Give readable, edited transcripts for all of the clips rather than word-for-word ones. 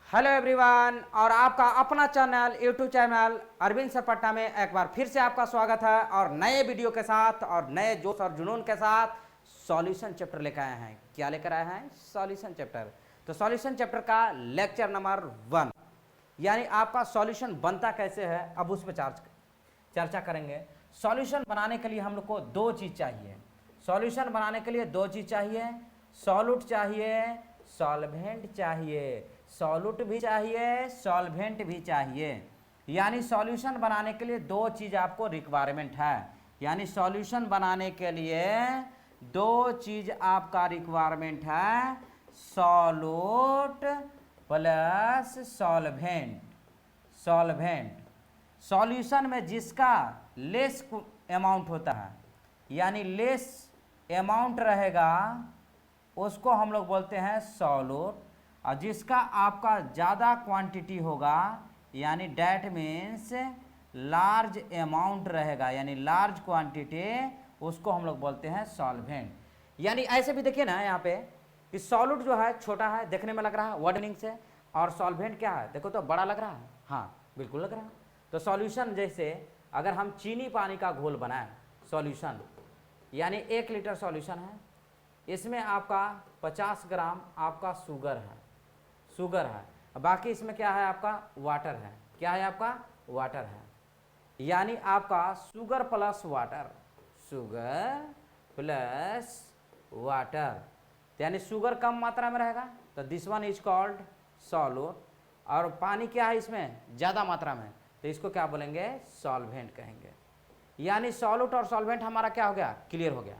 Hello everyone, और आपका अपना channel YouTube channel Arvind sir Patna में एक बार फिर से आपका स्वागत है और नए वीडियो के साथ और नए जोश और जुनून के साथ सॉल्यूशन चैप्टर लेकर आए हैं। क्या लेकर आए हैं? Solution chapter. तो सॉल्यूशन चैप्टर का लेक्चर नंबर 1 यानी आपका सॉल्यूशन बनता कैसे है, अब उस पर चर्चा करेंगे। सॉल्यूशन बनाने के लिए हम लोग को दो चीज़ चाहिए। सॉल्यूशन बनाने के लिए दो चीज़ चाहिए, सॉल्यूट चाहिए, सॉल्वेंट चाहिए। सॉल्यूट भी चाहिए, सॉल्वेंट भी चाहिए। यानी सॉल्यूशन बनाने के लिए दो चीज़ आपको रिक्वायरमेंट है। यानी सॉल्यूशन बनाने के लिए दो चीज़ आपका रिक्वायरमेंट है, solute plus solvent. Solvent solution में जिसका लेस अमाउंट होता है, यानी लेस अमाउंट रहेगा, उसको हम लोग बोलते हैं सॉल्यूट। और जिसका आपका ज़्यादा क्वांटिटी होगा, यानी डैट मीन्स लार्ज अमाउंट रहेगा, यानी लार्ज क्वांटिटी, उसको हम लोग बोलते हैं सॉल्वेंट। यानी ऐसे भी देखिए ना यहाँ पे कि सॉल्यूट जो है छोटा है, देखने में लग रहा है वर्ड मीनिंग से, और सॉल्वेंट क्या है, देखो तो बड़ा लग रहा है। हाँ बिल्कुल लग रहा है। तो सॉल्यूशन जैसे अगर हम चीनी पानी का घोल बनाएं, सॉल्यूशन यानी 1 लीटर सॉल्यूशन है, इसमें आपका 50 ग्राम आपका शुगर है, बाकी इसमें क्या है आपका वाटर है। क्या है आपका? वाटर है। यानी आपका sugar plus water, sugar plus water, यानी शुगर कम मात्रा में रहेगा तो this one is called solute, और पानी क्या है इसमें ज़्यादा मात्रा में, तो इसको क्या बोलेंगे? सॉल्वेंट कहेंगे। यानी सॉल्यूट और सॉल्वेंट हमारा क्या हो गया? क्लियर हो गया।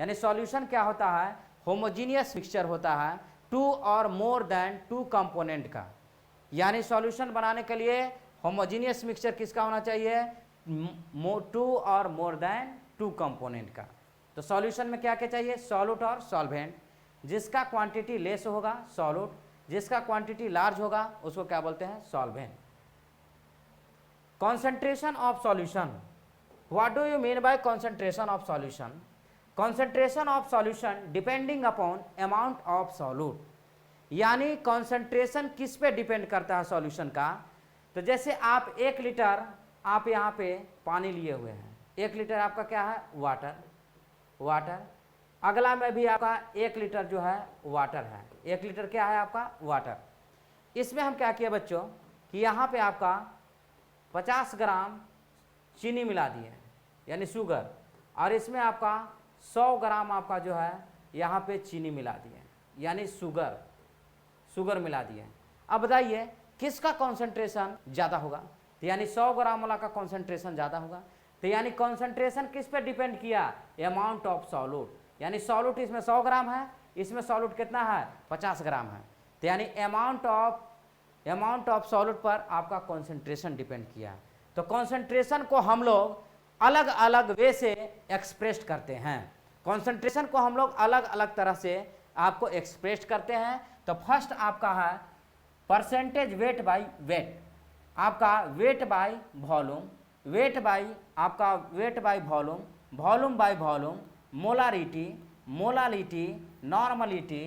यानी सॉल्यूशन क्या होता है? होमोजीनियस मिक्सचर होता है 2 और मोर देन 2 कंपोनेंट का। यानी सॉल्यूशन बनाने के लिए होमोजीनियस मिक्सचर किसका होना चाहिए? 2 और मोर देन 2 कंपोनेंट का। तो सॉल्यूशन में क्या क्या चाहिए? सॉल्यूट और सॉल्वेंट। जिसका क्वांटिटी लेस होगा सॉल्यूट, जिसका क्वांटिटी लार्ज होगा उसको क्या बोलते हैं? Solvent. Concentration of solution, what do you mean by concentration of solution? Concentration of solution depending upon amount of solute. यानी कॉन्सेंट्रेशन किस पे डिपेंड करता है सॉल्यूशन का? तो जैसे आप 1 लीटर आप यहाँ पे पानी लिए हुए हैं, 1 लीटर आपका क्या है? वाटर। अगला में भी आपका 1 लीटर जो है वाटर है, 1 लीटर क्या है आपका? वाटर। इसमें हम क्या किए बच्चों कि यहाँ पे आपका 50 ग्राम चीनी मिला दिए, यानी शुगर, और इसमें आपका 100 ग्राम आपका जो है यहाँ पे चीनी मिला दिए, यानी शुगर मिला दिए। अब बताइए किसका कॉन्सेंट्रेशन ज़्यादा होगा? तो यानी 100 ग्राम वाला का कॉन्सेंट्रेशन ज़्यादा होगा। तो यानी कॉन्सेंट्रेशन किस पे डिपेंड किया? Amount of solute. यानी सॉल्यूट इसमें 100 ग्राम है, इसमें सॉल्यूट कितना है? 50 ग्राम है। तो यानी अमाउंट ऑफ सॉल्यूट पर आपका कॉन्सेंट्रेशन डिपेंड किया। तो कॉन्सेंट्रेशन को हम लोग अलग अलग वे से एक्सप्रेस करते हैं। कॉन्सेंट्रेशन को हम लोग अलग अलग तरह से आपको एक्सप्रेस करते हैं। तो फर्स्ट आपका है परसेंटेज वेट बाय वेट, आपका weight by volume, weight by आपका weight by volume, volume by volume, molality, normality,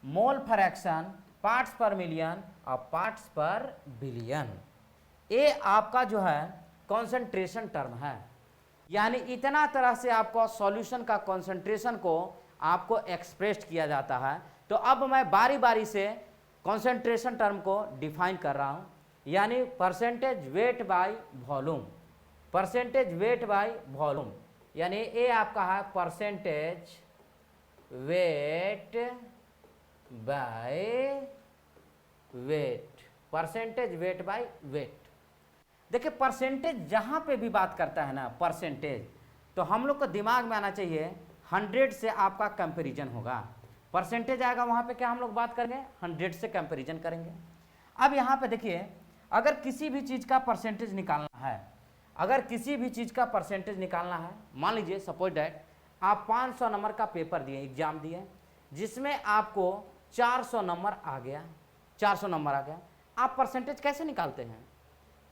mole fraction, parts per million और पार्ट्स पर बिलियन। ये आपका जो है कॉन्सेंट्रेशन टर्म है। यानी इतना तरह से आपको सॉल्यूशन का कॉन्सेंट्रेशन को आपको एक्सप्रेस किया जाता है। तो अब मैं बारी बारी से कॉन्सेंट्रेशन टर्म को डिफाइन कर रहा हूँ। यानी percentage weight by volume, percentage weight by volume, यानी ये आपका है percentage weight by wait, percentage weight by wait. देखिए परसेंटेज जहाँ पे भी बात करता है ना परसेंटेज, तो हम लोग को दिमाग में आना चाहिए 100 से आपका कंपैरिजन होगा। परसेंटेज आएगा वहाँ पे क्या हम लोग बात करेंगे? 100 से कंपैरिजन करेंगे। अब यहाँ पे देखिए अगर किसी भी चीज़ का परसेंटेज निकालना है, अगर किसी भी चीज़ का परसेंटेज निकालना है, मान लीजिए सपोज डैट आप 500 नंबर का पेपर दिए, एग्जाम दिए, जिसमें आपको 400 नंबर आ गया, 400 नंबर आ गया, आप परसेंटेज कैसे निकालते हैं?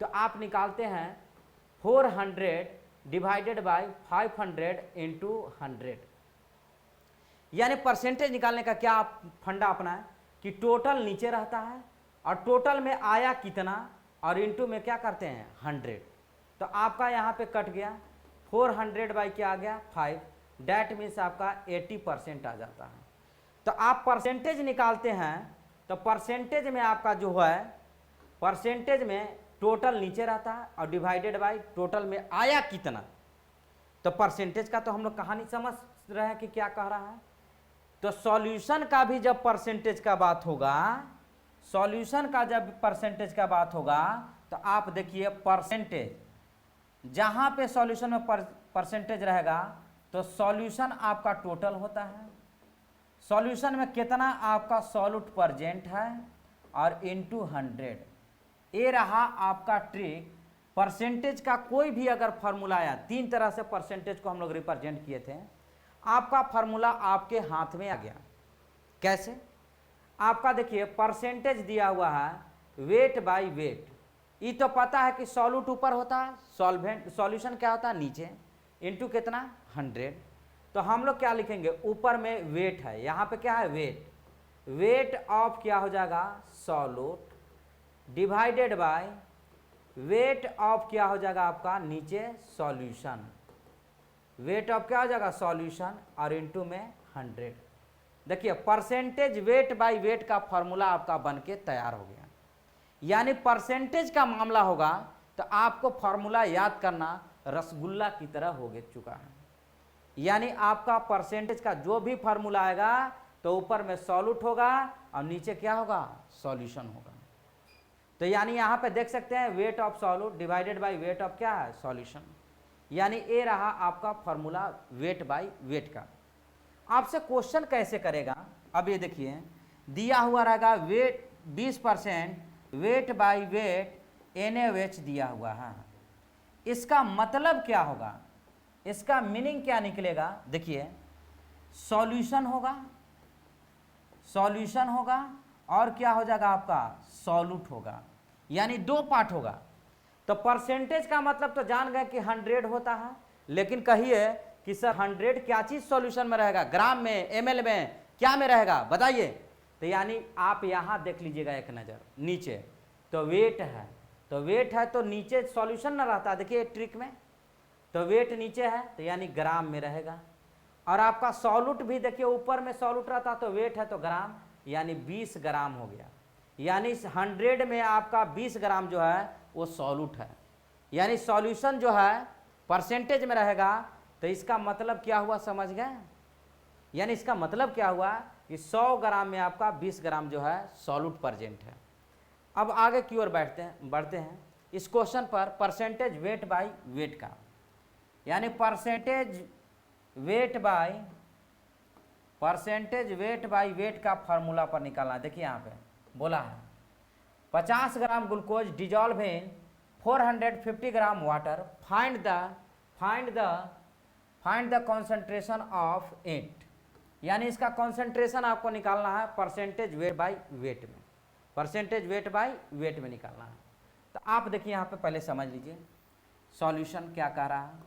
तो आप निकालते हैं 400 डिवाइडेड बाय 500 इंटू 100। यानी परसेंटेज निकालने का क्या फंडा अपना है कि टोटल नीचे रहता है और टोटल में आया कितना और इनटू में क्या करते हैं 100। तो आपका यहाँ पे कट गया 400 बाई क्या आ गया 5, डैट मीन्स आपका 80% आ जाता है। तो आप परसेंटेज निकालते हैं तो परसेंटेज में आपका जो है परसेंटेज में टोटल नीचे रहता है और डिवाइडेड बाई टोटल में आया कितना। तो परसेंटेज का तो हम लोग कहानी समझ रहे हैं कि क्या कह रहा है। तो सॉल्यूशन का भी जब परसेंटेज का बात होगा, सॉल्यूशन का जब परसेंटेज का बात होगा तो आप देखिए परसेंटेज जहां पे सॉल्यूशन में परसेंटेज रहेगा तो सॉल्यूशन आपका टोटल होता है, सॉल्यूशन में कितना आपका सॉल्यूट प्रेजेंट है और इनटू 100। ये रहा आपका ट्रिक। परसेंटेज का कोई भी अगर फार्मूला आया, 3 तरह से परसेंटेज को हम लोग रिप्रेजेंट किए थे, आपका फार्मूला आपके हाथ में आ गया। कैसे? आपका देखिए परसेंटेज दिया हुआ है वेट बाय वेट। ये तो पता है कि सॉल्यूट ऊपर होता है, सॉल्यूशन क्या होता है नीचे, इनटू कितना 100। तो हम लोग क्या लिखेंगे, ऊपर में वेट है, यहाँ पे क्या है वेट, वेट ऑफ क्या हो जाएगा solute divided by weight of क्या हो जाएगा आपका नीचे सॉल्यूशन, वेट ऑफ क्या हो जाएगा सॉल्यूशन और इनटू में 100। देखिए परसेंटेज वेट बाय वेट का फॉर्मूला आपका बन के तैयार हो गया। यानी परसेंटेज का मामला होगा तो आपको फॉर्मूला याद करना रसगुल्ला की तरह हो चुका है। यानी आपका परसेंटेज का जो भी फार्मूला आएगा तो ऊपर में सॉल्यूट होगा और नीचे क्या होगा सॉल्यूशन होगा। तो यानी यहाँ पे देख सकते हैं weight of solute divided by weight of क्या है सॉल्यूशन। यानी ये रहा आपका फार्मूला वेट बाय वेट का। आपसे क्वेश्चन कैसे करेगा, अब ये देखिए दिया हुआ रहेगा weight 20% weight by weight NaOH दिया हुआ है। इसका मतलब क्या होगा, इसका मीनिंग क्या निकलेगा, देखिए सॉल्यूशन होगा, सॉल्यूशन होगा और क्या हो जाएगा आपका सॉल्यूट होगा, यानी 2 पार्ट होगा। तो परसेंटेज का मतलब तो जान गए कि 100 होता है, लेकिन कहिए कि सर 100 क्या चीज सॉल्यूशन में रहेगा, ग्राम में ml में क्या में रहेगा बताइए। तो यानी आप यहाँ देख लीजिएगा एक नज़र नीचे तो वेट है, तो वेट है तो नीचे सॉल्यूशन ना रहता, देखिए ट्रिक में तो वेट नीचे है तो यानी ग्राम में रहेगा। और आपका सॉल्यूट भी देखिए ऊपर में सॉल्यूट रहता तो वेट है तो ग्राम, यानी 20 ग्राम हो गया। यानी 100 में आपका 20 ग्राम जो है वो सॉल्यूट है। यानी सॉल्यूशन जो है परसेंटेज में रहेगा तो इसका मतलब क्या हुआ समझ गए। यानी इसका मतलब क्या हुआ कि 100 ग्राम में आपका 20 ग्राम जो है सॉल्यूट प्रेजेंट है। अब आगे की ओर बढ़ते हैं इस क्वेश्चन पर परसेंटेज वेट बाय वेट का। यानी परसेंटेज वेट बाय वेट का फार्मूला पर निकालना है। देखिए यहाँ पे बोला है 50 gram glucose dissolve in 450 gram water, find the concentration of it. यानी इसका कॉन्सेंट्रेशन आपको निकालना है परसेंटेज वेट बाय वेट में, परसेंटेज वेट बाय वेट में निकालना है। तो आप देखिए यहाँ पे पहले समझ लीजिए सॉल्यूशन क्या कह रहा है।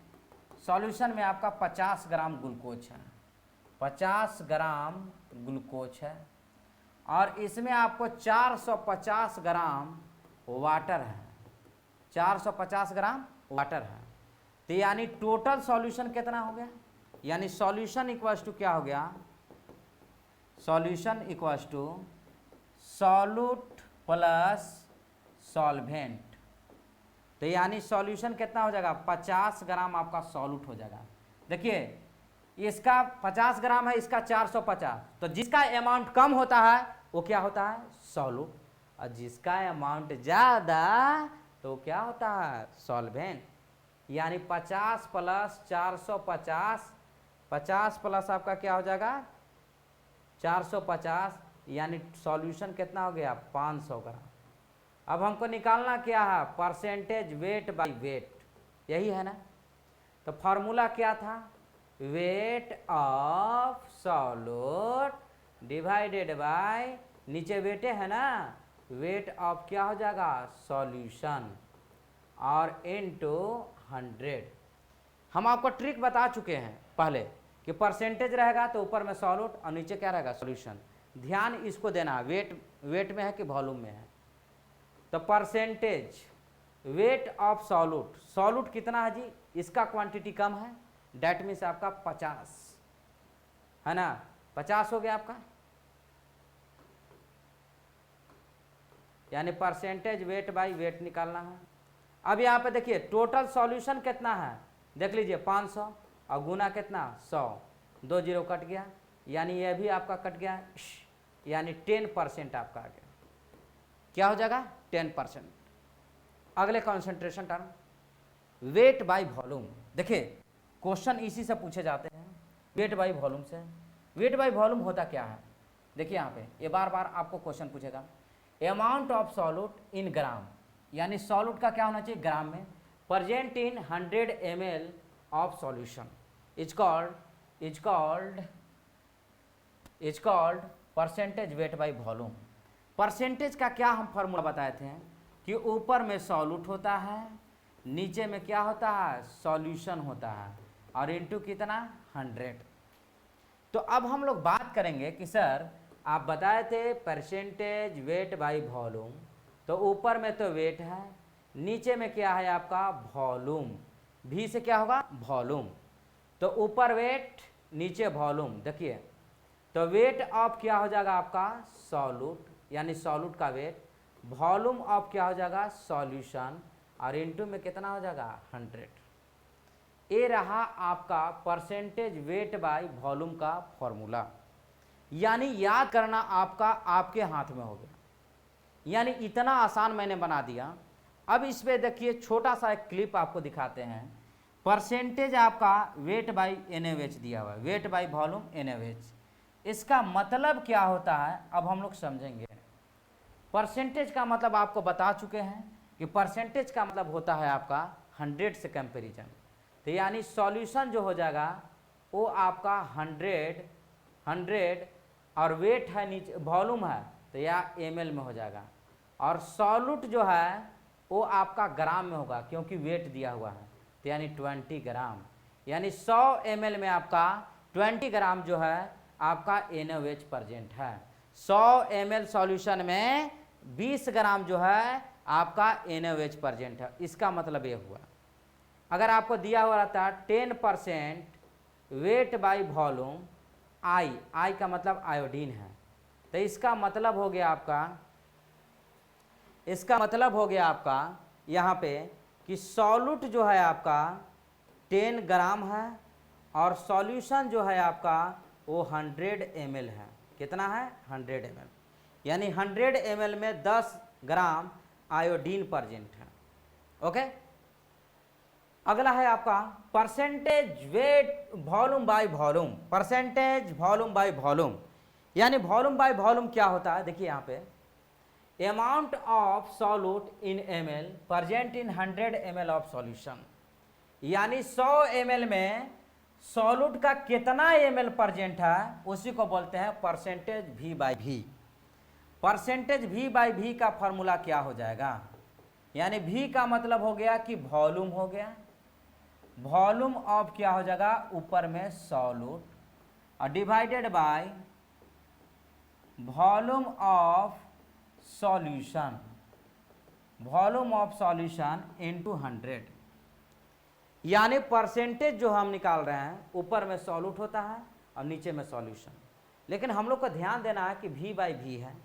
सॉल्यूशन में आपका 50 ग्राम ग्लूकोज है, 50 ग्राम ग्लूकोज है और इसमें आपको 450 ग्राम वाटर है, 450 ग्राम वाटर है। तो यानी टोटल सॉल्यूशन कितना हो गया, यानी सॉल्यूशन इक्वल्स टू क्या हो गया, solution equals to solute plus solvent. तो यानी सॉल्यूशन कितना हो जाएगा 50 ग्राम आपका सॉल्यूट हो जाएगा। देखिए इसका 50 ग्राम है, इसका 450, तो जिसका अमाउंट कम होता है वो क्या होता है सॉल्यूट और जिसका अमाउंट ज़्यादा तो क्या होता है सॉल्वेंट। यानी 50 प्लस 450, 50 प्लस आपका क्या हो जाएगा 450, यानी सॉल्यूशन कितना हो गया 500 ग्राम। अब हमको निकालना क्या है परसेंटेज वेट बाय वेट, यही है ना। तो फार्मूला क्या था weight of solute divided by नीचे वेटे है ना, वेट ऑफ क्या हो जाएगा सॉल्यूशन और इनटू 100। हम आपको ट्रिक बता चुके हैं पहले कि परसेंटेज रहेगा तो ऊपर में सॉल्यूट और नीचे क्या रहेगा सॉल्यूशन। ध्यान इसको देना वेट में है कि वॉल्यूम में है, तो percentage weight of solute, solute कितना है जी, इसका क्वांटिटी कम है, डेट मीन्स आपका 50 है ना, 50 हो गया आपका, यानी परसेंटेज वेट बाई वेट निकालना है। अब यहाँ पे देखिए टोटल सॉल्यूशन कितना है, देख लीजिए 500 और गुना कितना 100, 2 जीरो कट गया, यानी यह भी आपका कट गया, यानी 10% आपका आ गया, क्या हो जाएगा 10%। अगले concentration term weight by volume, देखिए क्वेश्चन इसी से पूछे जाते हैं, वेट बाई वॉल्यूम से। वेट बाई वॉल्यूम होता क्या है, देखिए यहाँ पे ये बार बार आपको क्वेश्चन पूछेगा, अमाउंट ऑफ सॉल्यूट इन ग्राम, यानी सॉल्यूट का क्या होना चाहिए ग्राम में, present in 100 ml of solution is called percentage weight by volume. Percentage का क्या हम फॉर्मूला बताए थे कि ऊपर में सॉल्यूट होता है, नीचे में क्या होता है सॉल्यूशन होता है, और इनटू कितना 100। तो अब हम लोग बात करेंगे कि सर आप बताए थे परसेंटेज वेट बाई वॉल्यूम, तो ऊपर में तो वेट है, नीचे में क्या है आपका वॉल्यूम, भी से क्या होगा वॉल्यूम, तो ऊपर वेट नीचे वॉल्यूम। देखिए तो वेट ऑफ क्या हो जाएगा आपका सॉल्यूट, यानी सॉल्यूट का वेट, वॉल्यूम ऑफ क्या हो जाएगा सॉल्यूशन, और इनटू में कितना हो जाएगा 100। ये रहा आपका परसेंटेज वेट बाई वॉल्यूम का फॉर्मूला, यानी याद करना आपका आपके हाथ में हो गया, यानी इतना आसान मैंने बना दिया। अब इस पे देखिए छोटा सा एक क्लिप आपको दिखाते हैं, परसेंटेज आपका वेट बाई NaOH दिया हुआ है, वेट बाई वॉल्यूम NaOH, इसका मतलब क्या होता है अब हम लोग समझेंगे। परसेंटेज का मतलब आपको बता चुके हैं कि परसेंटेज का मतलब होता है आपका 100 से कंपेरिजन, तो यानी सॉल्यूशन जो हो जाएगा वो आपका 100 और वेट है नीचे वॉल्यूम है तो यह ml में हो जाएगा, और सॉल्यूट जो है वो आपका ग्राम में होगा क्योंकि वेट दिया हुआ है, तो यानी 20 ग्राम, यानी 100 ml में आपका 20 ग्राम जो है आपका NaOH प्रेजेंट है। 100 ml सॉल्यूशन में 20 ग्राम जो है आपका NaOH प्रेजेंट है, इसका मतलब ये हुआ। अगर आपको दिया हुआ रहता 10% वेट बाई वॉल्यूम, आई का मतलब आयोडीन है, तो इसका मतलब हो गया आपका यहाँ पे कि सॉल्यूट जो है आपका 10 ग्राम है और सॉल्यूशन जो है आपका वो 100 ml है, कितना है 100 ml, यानी 100 ml में 10 ग्राम आयोडीन प्रेजेंट है। ओके, अगला है आपका percentage wait volume by volume, percentage volume by volume, यानी वॉल्यूम बाय वॉल्यूम क्या होता है, देखिए यहाँ पे amount of solute in ml present in 100 ml of solution, यानी 100 ml में सॉल्यूट का कितना ml प्रेजेंट है उसी को बोलते हैं percentage V by V। Percentage V by V का फॉर्मूला क्या हो जाएगा, यानी V का मतलब हो गया कि वॉल्यूम हो गया, वॉल्यूम ऑफ क्या हो जाएगा ऊपर में सॉल्यूट और divided by volume of solution, volume of solution into 100, यानी परसेंटेज जो हम निकाल रहे हैं ऊपर में सॉल्यूट होता है और नीचे में सॉल्यूशन, लेकिन हम लोग को ध्यान देना है कि V बाई V है,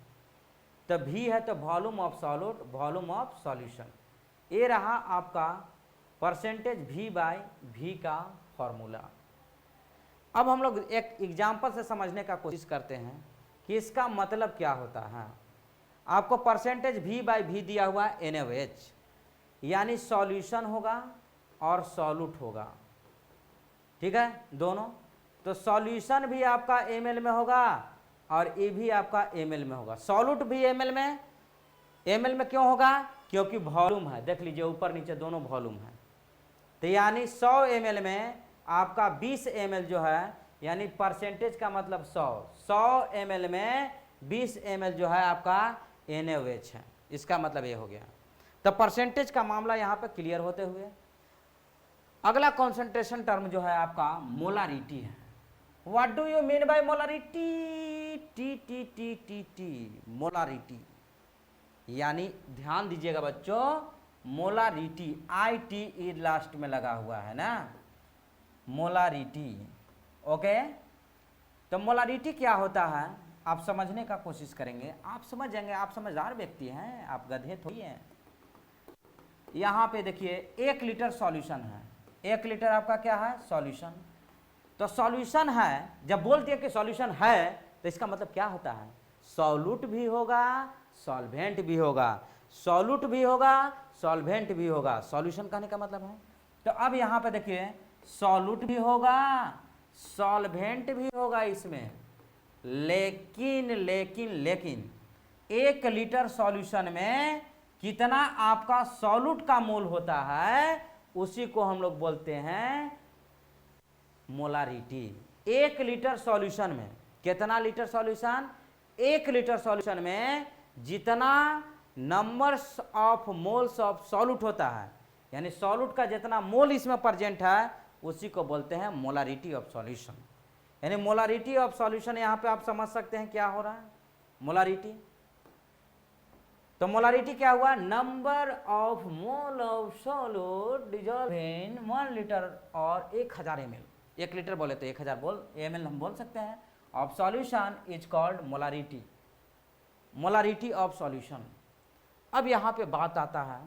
तो V है तो volume of solute, volume of solution, ये रहा आपका परसेंटेज V बाई V का फॉर्मूला। अब हम लोग एक एग्जाम्पल से समझने का कोशिश करते हैं कि इसका मतलब क्या होता है। आपको परसेंटेज V बाई V दिया हुआ NaOH, यानी सॉल्यूशन होगा और सॉल्यूट होगा, ठीक है दोनों, तो सॉल्यूशन भी आपका ml में होगा और ये भी आपका ml में होगा, सॉल्यूट भी ml में क्यों होगा, क्योंकि वॉल्यूम है, देख लीजिए ऊपर नीचे दोनों वॉल्यूम है, तो यानी 100 ml में आपका 20 ml जो है, यानी परसेंटेज का मतलब 100 ml में 20 ml जो है आपका NaOH है, इसका मतलब ये हो गया। तो परसेंटेज का मामला यहाँ पे क्लियर होते हुए अगला कॉन्सेंट्रेशन टर्म जो है आपका मोलारिटी है। What do you mean by molarity, T molarity, यानी ध्यान दीजिएगा बच्चों, मोलारिटी, ITE लास्ट में लगा हुआ है ना, मोलारिटी। ओके, तो मोलारिटी क्या होता है आप समझने का कोशिश करेंगे, आप समझ जाएंगे, आप समझदार व्यक्ति हैं, आप गधे थोड़ी हैं। यहाँ पे देखिए 1 लीटर सॉल्यूशन है, 1 लीटर आपका क्या है, सॉल्यूशन। तो सॉल्यूशन है, जब बोल दिए कि सॉल्यूशन है तो इसका मतलब क्या होता है, सॉल्यूट भी होगा, सॉल्वेंट भी होगा, सॉल्यूट भी होगा, सॉल्वेंट भी होगा, सॉल्यूशन कहने का मतलब है। तो अब यहाँ पे देखिए सॉल्यूट भी होगा, सॉल्वेंट भी होगा इसमें, लेकिन लेकिन लेकिन 1 लीटर सॉल्यूशन में कितना आपका सॉल्यूट का मोल होता है, उसी को हम लोग बोलते हैं मोलारिटी। 1 लीटर सॉल्यूशन में कितना लीटर सॉल्यूशन, 1 लीटर सॉल्यूशन में जितना numbers of moles of solute होता है, यानी सॉल्यूट का जितना मोल इसमें प्रेजेंट है, उसी को बोलते हैं मोलारिटी ऑफ सॉल्यूशन। यानी मोलारिटी ऑफ सॉल्यूशन, यहां पे आप समझ सकते हैं क्या हो रहा है, मोलारिटी। तो मोलारिटी क्या हुआ, number of mole of solute dissolve in 1 litre और 1000 ml। 1 लीटर बोले तो 1000 ml हम बोल सकते हैं, of solution is called molarity, molarity of solution. अब यहाँ पे बात आता है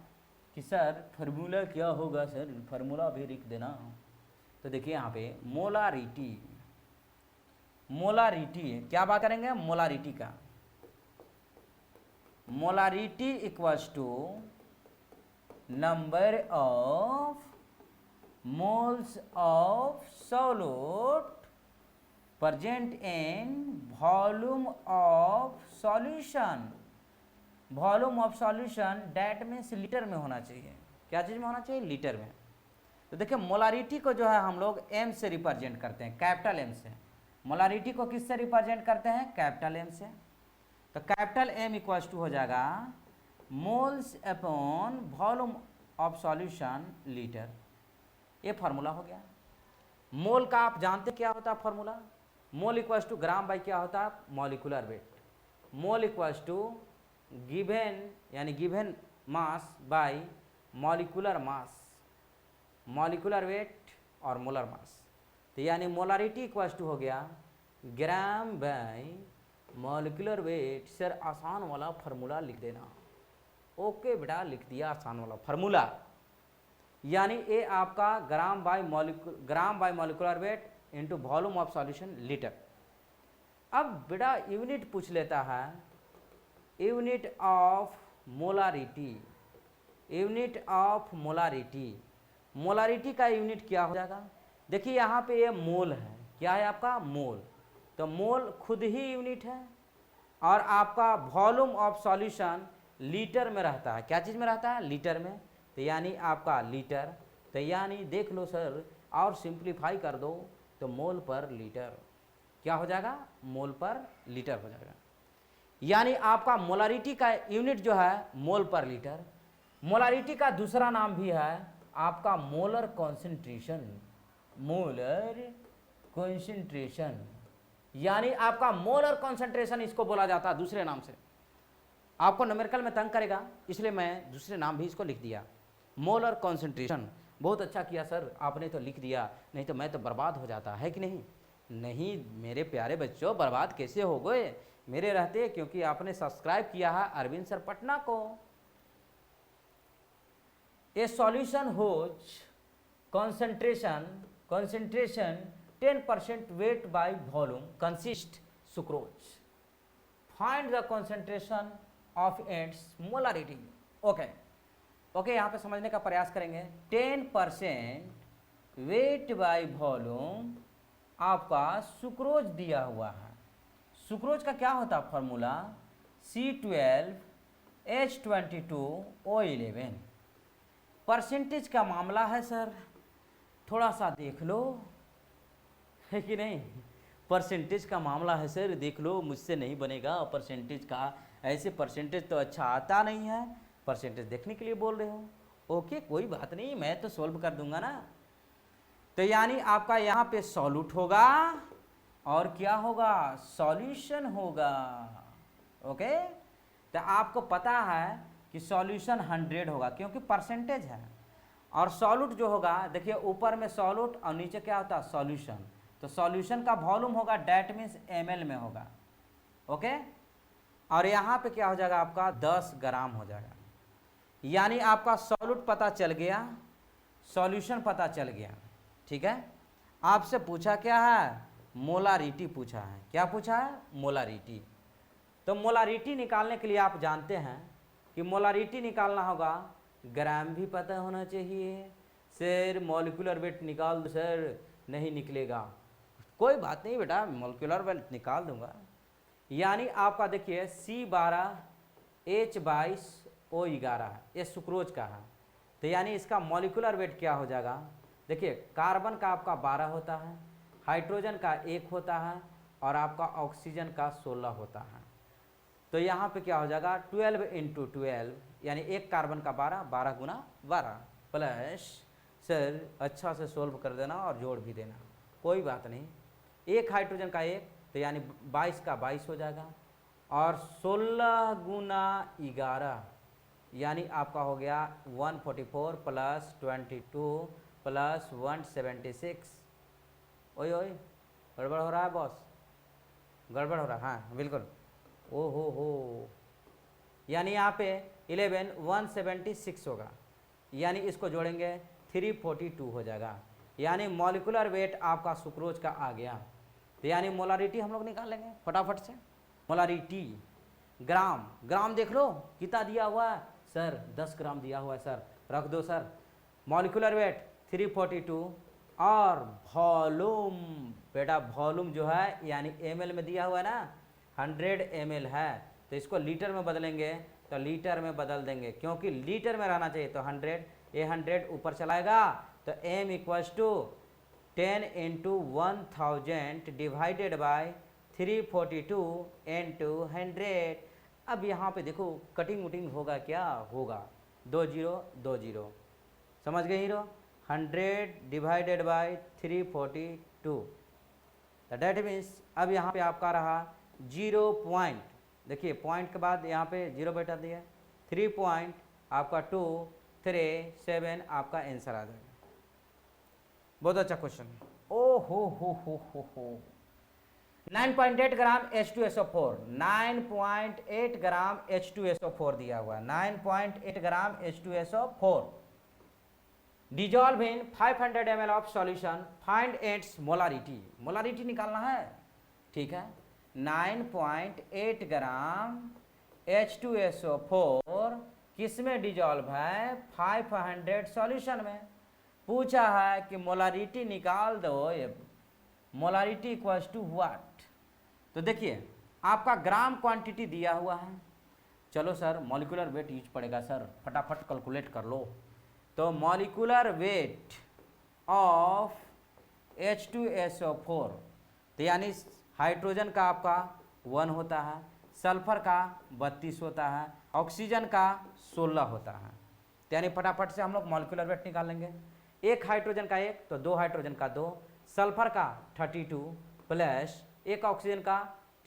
कि सर फार्मूला क्या होगा, सर फार्मूला भी लिख देना। तो देखिए यहाँ पे मोलारिटी, मोलारिटी क्या बात करेंगे, मोलारिटी का, molarity equals to number of moles of solute present in volume of solution. Volume of solution that means litre में होना चाहिए, क्या चीज में होना चाहिए, लीटर में। तो देखिए मोलारिटी को जो है हम लोग एम से रिप्रेजेंट करते हैं, कैपिटल एम से। मोलारिटी को किससे रिप्रेजेंट करते हैं, कैपिटल एम से। तो कैपिटल एम इक्वल्स टू हो जाएगा moles upon volume of solution litre. ये फार्मूला हो गया। मोल का आप जानते क्या होता है formula, mole equals to gram by क्या होता है, molecular weight. Mole equals to given यानी given mass by molecular mass, molecular weight और मोलर मास। तो यानी मोलारिटी इक्वल्स टू हो गया gram by molecular weight. Sir आसान वाला फार्मूला लिख देना। ओके बेटा, लिख दिया आसान वाला फार्मूला, यानी ये आपका ग्राम by molecular weight into volume of solution litre. अब बेटा यूनिट पूछ लेता है, unit of molarity, unit of molarity. Molarity का यूनिट क्या हो जाएगा, देखिए यहाँ पे ये मोल है, क्या है आपका मोल। तो मोल खुद ही यूनिट है और आपका वॉल्यूम ऑफ सॉल्यूशन लीटर में रहता है, क्या चीज़ में रहता है, लीटर में। तो यानी आपका लीटर, तो यानी देख लो सर और सिंप्लीफाई कर दो तो मोल पर लीटर क्या हो जाएगा, मोल पर लीटर हो जाएगा। यानी आपका मोलारिटी का यूनिट जो है मोल पर लीटर। मोलारिटी का दूसरा नाम भी है आपका मोलर कॉन्सेंट्रेशन, मोलर कॉन्सेंट्रेशन, यानी आपका मोलर कॉन्सेंट्रेशन इसको बोला जाता है दूसरे नाम से। आपको न्यूमेरिकल में तंग करेगा इसलिए मैं दूसरे नाम भी इसको लिख दिया, मोलर कॉन्सेंट्रेशन। बहुत अच्छा किया सर, आपने तो लिख दिया, नहीं तो मैं तो बर्बाद हो जाता है कि नहीं। नहीं मेरे प्यारे बच्चों, बर्बाद कैसे हो गए मेरे रहते, क्योंकि आपने सब्सक्राइब किया है अरविंद सर पटना को। A solution whose concentration 10% weight by volume consist sucrose. Find the concentration of its molarity. Okay यहाँ पे समझने का प्रयास करेंगे। 10% वेट बाय वॉल्यूम आपका सुक्रोज दिया हुआ है। सुक्रोज का क्या होता है फॉर्मूला, C12H22O11। परसेंटेज का मामला है सर, थोड़ा सा देख लो, है कि नहीं। परसेंटेज का मामला है सर, देख लो, मुझसे नहीं बनेगा परसेंटेज का, ऐसे परसेंटेज तो अच्छा आता नहीं है, परसेंटेज देखने के लिए बोल रहे हो। ओके कोई बात नहीं, मैं तो सॉल्व कर दूंगा ना। तो यानी आपका यहाँ पे सॉल्यूट होगा और क्या होगा, सॉल्यूशन होगा। ओके तो आपको पता है कि सॉल्यूशन 100 होगा क्योंकि परसेंटेज है, और सॉल्यूट जो होगा देखिए ऊपर में सॉल्यूट और नीचे क्या होता है सॉल्यूशन, तो सॉल्यूशन का वॉल्यूम होगा डेट मीन्स ml में होगा, ओके। और यहाँ पे क्या हो जाएगा आपका 10 ग्राम हो जाएगा, यानी आपका सॉल्यूट पता चल गया, सॉल्यूशन पता चल गया, ठीक है। आपसे पूछा क्या है, मोलारिटी पूछा है, क्या पूछा है, मोलारिटी। तो मोलारिटी निकालने के लिए आप जानते हैं कि मोलारिटी निकालना होगा, ग्राम भी पता होना चाहिए। सर मॉलिक्यूलर वेट निकाल दो सर, नहीं निकलेगा, कोई बात नहीं बेटा, मॉलिक्यूलर वेट निकाल दूंगा। यानी आपका देखिए C12 H22 O11 ये सुक्रोज का है, तो यानी इसका मॉलिक्यूलर वेट क्या हो जाएगा, देखिए कार्बन का आपका 12 होता है, हाइड्रोजन का 1 होता है, और आपका ऑक्सीजन का 16 होता है। तो यहाँ पे क्या हो जाएगा 12 × 12, यानी एक कार्बन का 12, 12 गुना 12 प्लस सर अच्छा से सोल्व कर देना और जोड़ भी देना, कोई बात नहीं, एक हाइड्रोजन का 1, तो यानी 22 का 22 हो जाएगा, और 16 गुना 11 यानी आपका हो गया 144 प्लस 22 प्लस 176। ओए ओए गड़बड़ हो रहा है बॉस, गड़बड़ हो रहा है, हाँ बिल्कुल, ओ हो, यानी यहाँ पे 11 176 होगा, यानी इसको जोड़ेंगे 342 हो जाएगा, यानी मॉलिक्यूलर वेट आपका सुक्रोज का आ गया। तो यानी मोलारिटी हम लोग निकाल लेंगे फटाफट से, मोलारिटी ग्राम, ग्राम देख लो कितना दिया हुआ है सर, 10 ग्राम दिया हुआ है सर, रख दो सर। मॉलिक्यूलर वेट 342, और वॉल्यूम बेटा वॉल्यूम जो है यानी ml में दिया हुआ है ना, 100 ml है, तो इसको लीटर में बदलेंगे, तो लीटर में बदल देंगे क्योंकि लीटर में रहना चाहिए, तो 100, ये 100 ऊपर चलाएगा, तो m = 10 × 1000 डिवाइडेड बाय 342 × 100। अब यहाँ पे देखो कटिंग वटिंग होगा, क्या होगा 2 0 2 0, समझ गए hero, 100 divided by 342, that means अब यहाँ पे आपका रहा 0 पॉइंट, देखिए पॉइंट के बाद यहाँ पे 0 बैठा दिया, 3 पॉइंट आपका 237 आपका आंसर आ जाएगा। बहुत अच्छा क्वेश्चन, ओ हो 9.8 ग्राम H2SO4, 9.8 ग्राम H2SO4 दिया हुआ है, 9.8 ग्राम H2SO4 dissolve in 500 ml of solution, find its molarity, molarity निकालना है, ठीक है। 9.8 ग्राम H2SO4 किस में डिजॉल्व है, 500 सॉल्यूशन में, पूछा है कि मोलारिटी निकाल दो, ये मोलारिटी इक्वल्स टू व्हाट। तो देखिए आपका ग्राम क्वांटिटी दिया हुआ है, चलो सर मॉलिक्यूलर वेट यूज पड़ेगा सर, फटाफट कैलकुलेट कर लो। तो मॉलिक्यूलर वेट ऑफ H2SO4, तो यानी हाइड्रोजन का आपका 1 होता है, सल्फर का 32 होता है, ऑक्सीजन का 16 होता है, तो यानी फटाफट से हम लोग मॉलिक्यूलर वेट निकाल लेंगे, एक हाइड्रोजन का 1, तो 2 हाइड्रोजन का 2, सल्फर का 32 प्लस एक ऑक्सीजन का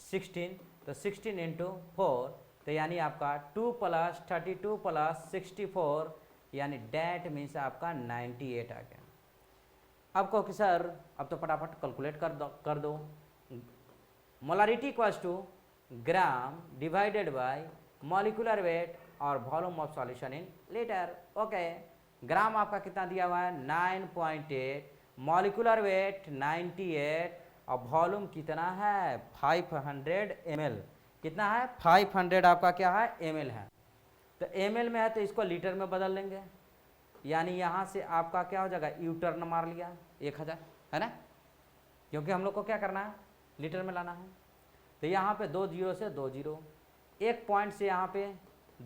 16, तो 16 × 4, तो यानी आपका 2 + 32 + 64, यानी डेट मीन्स आपका 98 आ गया। अब कहो कि सर अब तो फटाफट कैलकुलेट कर दो, molarity equals to gram divided by molecular weight और volume of solution in litre, okay. Gram आपका कितना दिया हुआ है 9.8, मॉलिक्यूलर वेट 98, और वॉल्यूम कितना है 500 ml, कितना है 500 आपका क्या है ml है, तो ml में है तो इसको लीटर में बदल लेंगे, यानी यहाँ से आपका क्या हो जाएगा यू टर्न मार लिया 1000, है ना, क्योंकि हम लोग को क्या करना है लीटर में लाना है। तो यहाँ पे 2 0 से 2 0, एक पॉइंट से यहाँ पे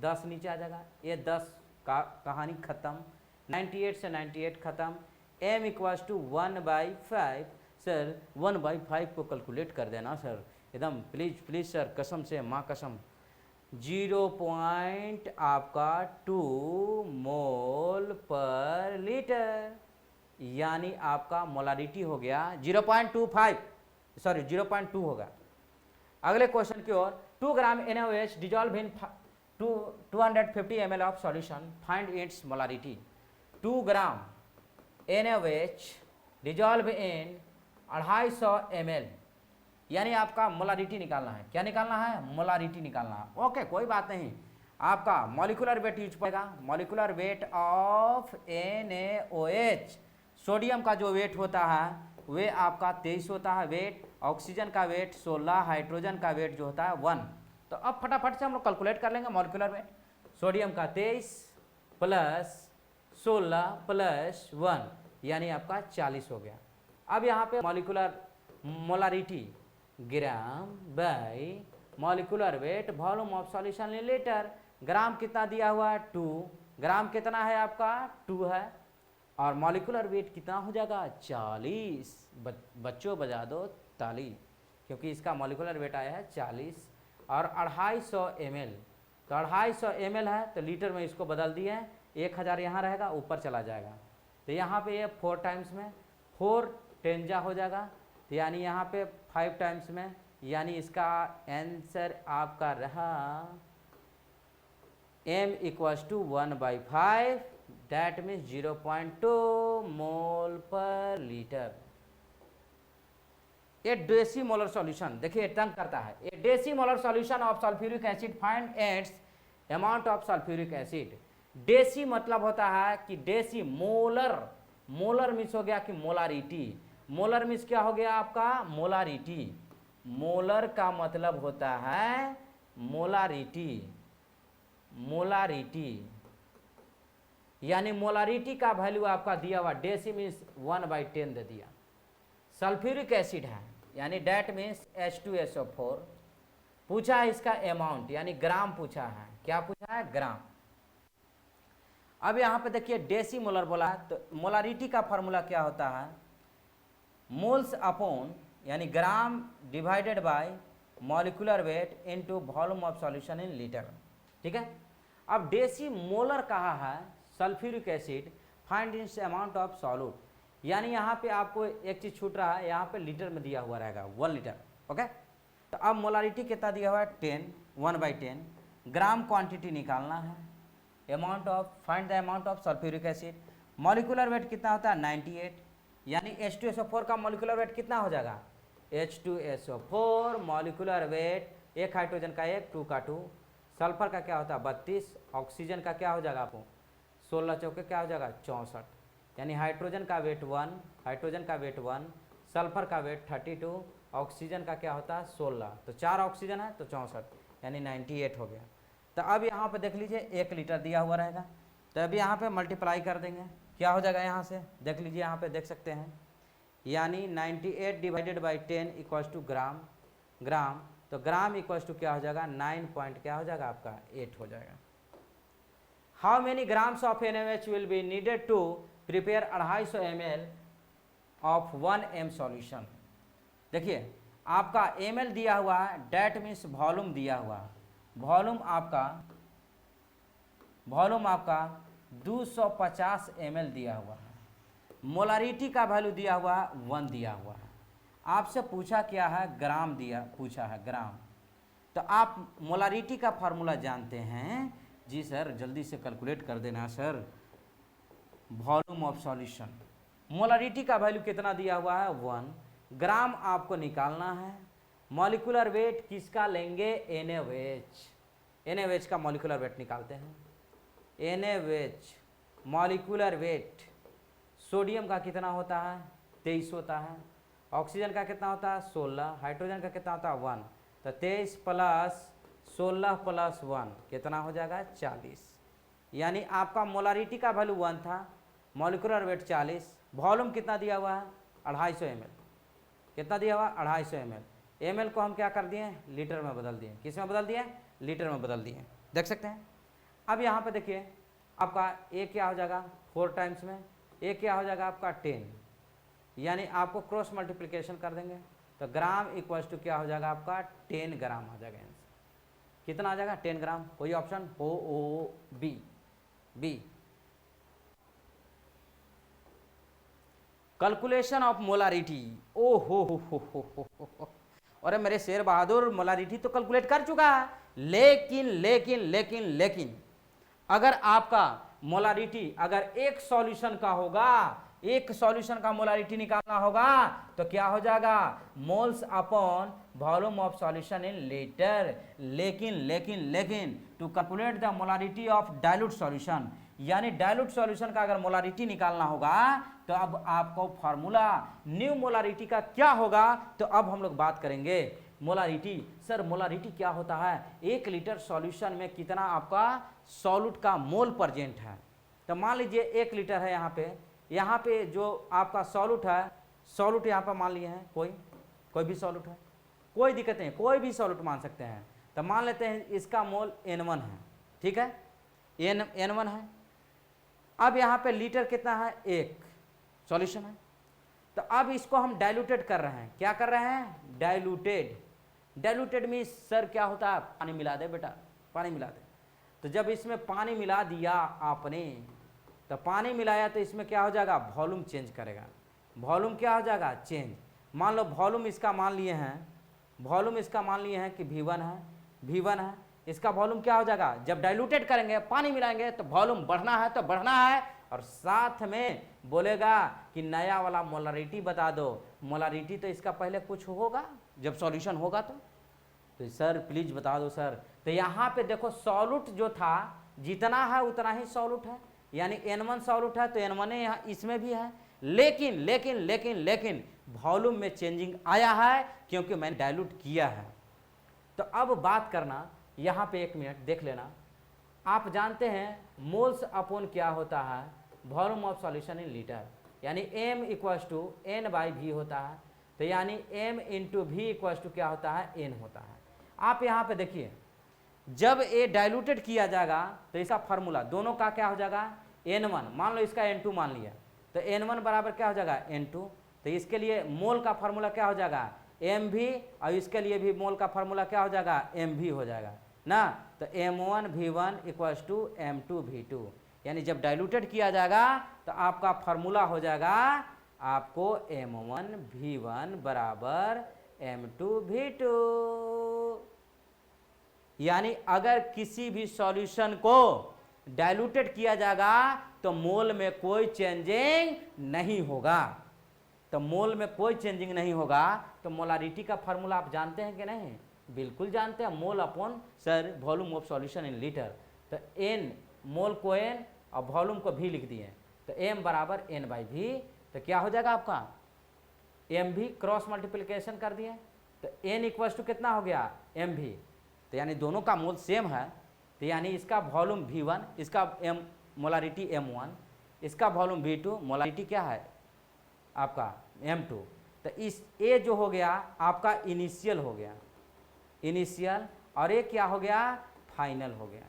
10 नीचे आ जाएगा, ये 10 का कहानी ख़त्म, 98 से 98 ख़त्म, m = 1/5, सर 1/5 को कैलकुलेट कर देना सर, एकदम प्लीज़ सर, कसम से माँ कसम, 0. आपका 2 मोल पर लीटर, यानी आपका मोलारिटी हो गया 0.25, सॉरी 0.2 होगा। अगले क्वेश्चन की ओर, 2 ग्राम NaOH dissolve in 250 ml of solution, find its molarity. 2 gram NaOH dissolve in 250 ml, यानी आपका मोलारिटी निकालना है। क्या निकालना है? मोलारिटी निकालना है। ओके, कोई बात नहीं, आपका मॉलिक्यूलर वेट यूज पड़ेगा। Molecular weight of NaOH, sodium का जो वेट होता है वे आपका 23 होता है वेट, ऑक्सीजन का वेट 16, हाइड्रोजन का वेट जो होता है 1। तो अब फटाफट से हम लोग कैलकुलेट कर लेंगे मॉलिक्यूलर वेट। सोडियम का 23 प्लस 16 प्लस 1 यानी आपका 40 हो गया। अब यहाँ पे molecular molarity gram by molecular weight volume of solution in litre. Gram कितना दिया हुआ है? 2 ग्राम कितना है आपका? 2 है। और मॉलिक्यूलर वेट कितना हो जाएगा? 40। बच्चों बजा दो ताली, क्योंकि इसका मॉलिक्यूलर वेट आया है 40 और 250 ml। तो 250 ml है तो लीटर में इसको बदल दिए हैं, 1000 यहाँ रहेगा, ऊपर चला जाएगा। तो यहाँ पे ये 4 टाइम्स में 4 10 जा हो जाएगा, तो यानी यहाँ पे 5 टाइम्स में, यानी इसका आंसर आपका रहा m = 1/5, दैट मीन्स 0.2 मोल पर लीटर। ए डेसीमोलर सॉल्यूशन, देखिए तंग करता है। A decimolar solution of sulphuric acid find its amount of sulphuric acid. Deci मतलब होता है कि डेसी मोलर, मोलर मीन्स हो गया कि मोलारिटी। मोलर मीन्स क्या हो गया आपका? मोलारिटी। मोलर का मतलब होता है मोलारिटी, मोलारिटी यानी मोलारिटी का वैल्यू आपका दिया हुआ डेसी मीन्स 1/10 दे दिया। सल्फ्यूरिक एसिड है यानी डेट मीन्स H2SO4। पूछा है इसका अमाउंट यानी ग्राम पूछा है। क्या पूछा है? ग्राम। अब यहाँ पे देखिए डेसी मोलर बोला है, तो मोलारिटी का फॉर्मूला क्या होता है? मोल्स अपॉन यानी ग्राम divided by molecular weight into volume of solution in litre. ठीक है। अब डेसी मोलर कहा है sulphuric acid, find its amount of solute, यानी यहाँ पे आपको एक चीज छूट रहा है, यहाँ पे लीटर में दिया हुआ रहेगा 1 लीटर। ओके, तो अब मोलारिटी कितना दिया हुआ है? 10, 1/10। ग्राम क्वांटिटी निकालना है। Amount of, find the amount of sulphuric acid. Molecular weight कितना होता है? 98, यानी H2SO4 का मॉलिक्यूलर वेट कितना हो जाएगा? H2SO4 मॉलिक्यूलर वेट, एक हाइड्रोजन का 1, 2 का 2, सल्फर का क्या होता है? 32, ऑक्सीजन का क्या हो जाएगा आपको? 16 चौके क्या हो जाएगा? 64, यानी हाइड्रोजन का वेट 1, हाइड्रोजन का वेट 1, सल्फर का वेट 32, ऑक्सीजन का क्या होता है? 16, तो 4 ऑक्सीजन है तो 64, यानी 98 हो गया। तो अब यहाँ पे देख लीजिए 1 लीटर दिया हुआ रहेगा, तो अभी यहाँ पे मल्टीप्लाई कर देंगे, क्या हो जाएगा? यहाँ से देख लीजिए, यहाँ पे देख सकते हैं, यानी 98 डिवाइडेड बाई 10 इक्वल्स टू ग्राम। ग्राम, तो ग्राम इक्वल्स टू क्या हो जाएगा? 9 पॉइंट क्या हो जाएगा आपका? 8 हो जाएगा। How many grams of NaOH will be needed to prepare 250 ml of 1 m solution. देखिए आपका ml दिया हुआ है, डेट मीन्स वॉल्यूम दिया हुआ है। वॉल्यूम आपका 250 ml दिया हुआ है। मोलारिटी का वैल्यू दिया हुआ है 1 दिया हुआ है। आपसे पूछा क्या है? ग्राम दिया, पूछा है ग्राम। तो आप मोलारिटी का फार्मूला जानते हैं? जी सर, जल्दी से कैलकुलेट कर देना sir. Volume of solution, molarity का वैल्यू कितना दिया हुआ है? 1। ग्राम आपको निकालना है। मॉलिक्यूलर वेट किसका लेंगे? NaOH। NaOH का मॉलिक्यूलर वेट निकालते हैं। NaOH मॉलिक्यूलर वेट, सोडियम का कितना होता है? 23 होता है। ऑक्सीजन का कितना होता है? 16। हाइड्रोजन का कितना होता है? 1। तो 23 प्लस 16 प्लस 1 कितना हो जाएगा? 40। यानी आपका मोलारिटी का वैल्यू 1 था, मॉलिक्यूलर वेट 40, वॉल्यूम कितना दिया हुआ है? 250 ml। कितना दिया हुआ? 250 ml। ml को हम क्या कर दिए? लीटर में बदल दिए। किस में बदल दिए? लीटर में बदल दिए। देख सकते हैं। अब यहाँ पे देखिए आपका A क्या हो जाएगा? 4 टाइम्स में A क्या हो जाएगा आपका? 10, यानी आपको क्रॉस मल्टीप्लिकेशन कर देंगे तो ग्राम इक्वल्स टू क्या हो जाएगा आपका? 10 ग्राम आ जाएगा आंसर। कितना आ जाएगा? 10 ग्राम। कोई ऑप्शन हो? Oh B. Calculation of molarity. ओ हो। अरे मेरे शेर बहादुर, मोलारिटी तो कैलकुलेट कर चुका है, लेकिन लेकिन लेकिन लेकिन अगर आपका मोलारिटी अगर एक सॉल्यूशन का होगा, एक सॉल्यूशन का मोलारिटी निकालना होगा तो क्या हो जाएगा, moles upon volume of solution in litre. लेकिन लेकिन लेकिन to calculate the molarity of dilute solution, यानी डाइल्यूट सॉल्यूशन का अगर मोलारिटी निकालना होगा तो अब आपको फार्मूला न्यू मोलारिटी का क्या होगा, तो अब हम लोग बात करेंगे मोलारिटी। सर मोलारिटी क्या होता है, 1 लीटर सॉल्यूशन में कितना आपका सॉल्यूट का मोल प्रेजेंट है। तो मान लीजिए 1 लीटर है, यहाँ पे जो आपका सॉल्यूट है, सॉल्यूट यहाँ पर मान लिए हैं, कोई भी सॉल्यूट है, कोई दिक्कत नहीं, कोई भी सॉल्यूट मान सकते हैं। तो मान लेते हैं इसका मोल N1 है, ठीक है, N1 है। अब यहाँ पे लीटर कितना है, 1 सॉल्यूशन है। तो अब इसको हम डाइल्यूटेड कर रहे हैं, क्या कर रहे हैं, डाइल्यूटेड। डाइल्यूटेड में सर क्या होता है, पानी मिला दे बेटा, पानी मिला दे। तो जब इसमें पानी मिला दिया आपने, तो पानी मिलाया तो इसमें क्या हो जाएगा, वॉल्यूम चेंज करेगा। वॉल्यूम क्या हो जाएगा, चेंज। मान लो वॉल्यूम इसका मान लिए हैं, वॉल्यूम इसका मान लिए हैं कि V1 है, V1 है, इसका वॉल्यूम क्या हो जाएगा, जब डाइल्यूटेड करेंगे पानी मिलाएंगे तो वॉल्यूम बढ़ना है तो बढ़ना है, और साथ में बोलेगा कि नया वाला मोलारिटी बता दो। मोलारिटी तो इसका पहले कुछ होगा जब सॉल्यूशन होगा तो सर प्लीज बता दो सर। तो यहाँ पे देखो सॉल्यूट जो था जितना है उतना ही सॉल्यूट है, यानी N1 सॉल्यूट है तो N1 यहाँ इसमें भी है, लेकिन लेकिन लेकिन लेकिन वॉल्यूम में चेंजिंग आया है क्योंकि मैंने डाइल्यूट किया है। तो अब बात करना यहाँ पे 1 मिनट देख लेना। आप जानते हैं मोल्स अपॉन क्या होता है, volume of solution in litre, यानी M इक्वल्स टू N/V होता है। तो यानी M into V equals to क्या होता है, N होता है। आप यहाँ पे देखिए जब ये डाइल्यूटेड किया जाएगा तो इसका फार्मूला दोनों का क्या हो जाएगा, N1, मान लो इसका N2 मान लिया तो N1 बराबर क्या हो जाएगा, N2। तो इसके लिए मोल का फार्मूला क्या हो जाएगा, MV, और इसके लिए भी मोल का फार्मूला क्या हो जाएगा, MV हो जाएगा ना। तो M1V1 इक्वल्स टू M2V2, यानी जब डाइल्यूटेड किया जाएगा तो आपका फार्मूला हो जाएगा आपको M1V1 बराबर M2V2। यानी अगर किसी भी सॉल्यूशन को डाइल्यूटेड किया जाएगा तो मोल में कोई चेंजिंग नहीं होगा, तो मोल में कोई चेंजिंग नहीं होगा। तो मोलारिटी का फार्मूला आप जानते हैं कि नहीं, बिल्कुल जानते हैं, mole upon sir volume of solution in litre. तो N, मोल को N और वॉल्यूम को V लिख दिए, तो M बराबर N/V। तो क्या हो जाएगा आपका MV, क्रॉस मल्टीप्लिकेशन कर दिए तो N इक्वल्स टू कितना हो गया, MV। तो यानी दोनों का मोल सेम है, तो यानी इसका वॉल्यूम V1, इसका मोलारिटी M1, इसका वॉल्यूम V2, मोलारिटी क्या है आपका M2। तो इस ए जो हो गया आपका इनिशियल हो गया, इनिशियल, और ये क्या हो गया, फाइनल हो गया,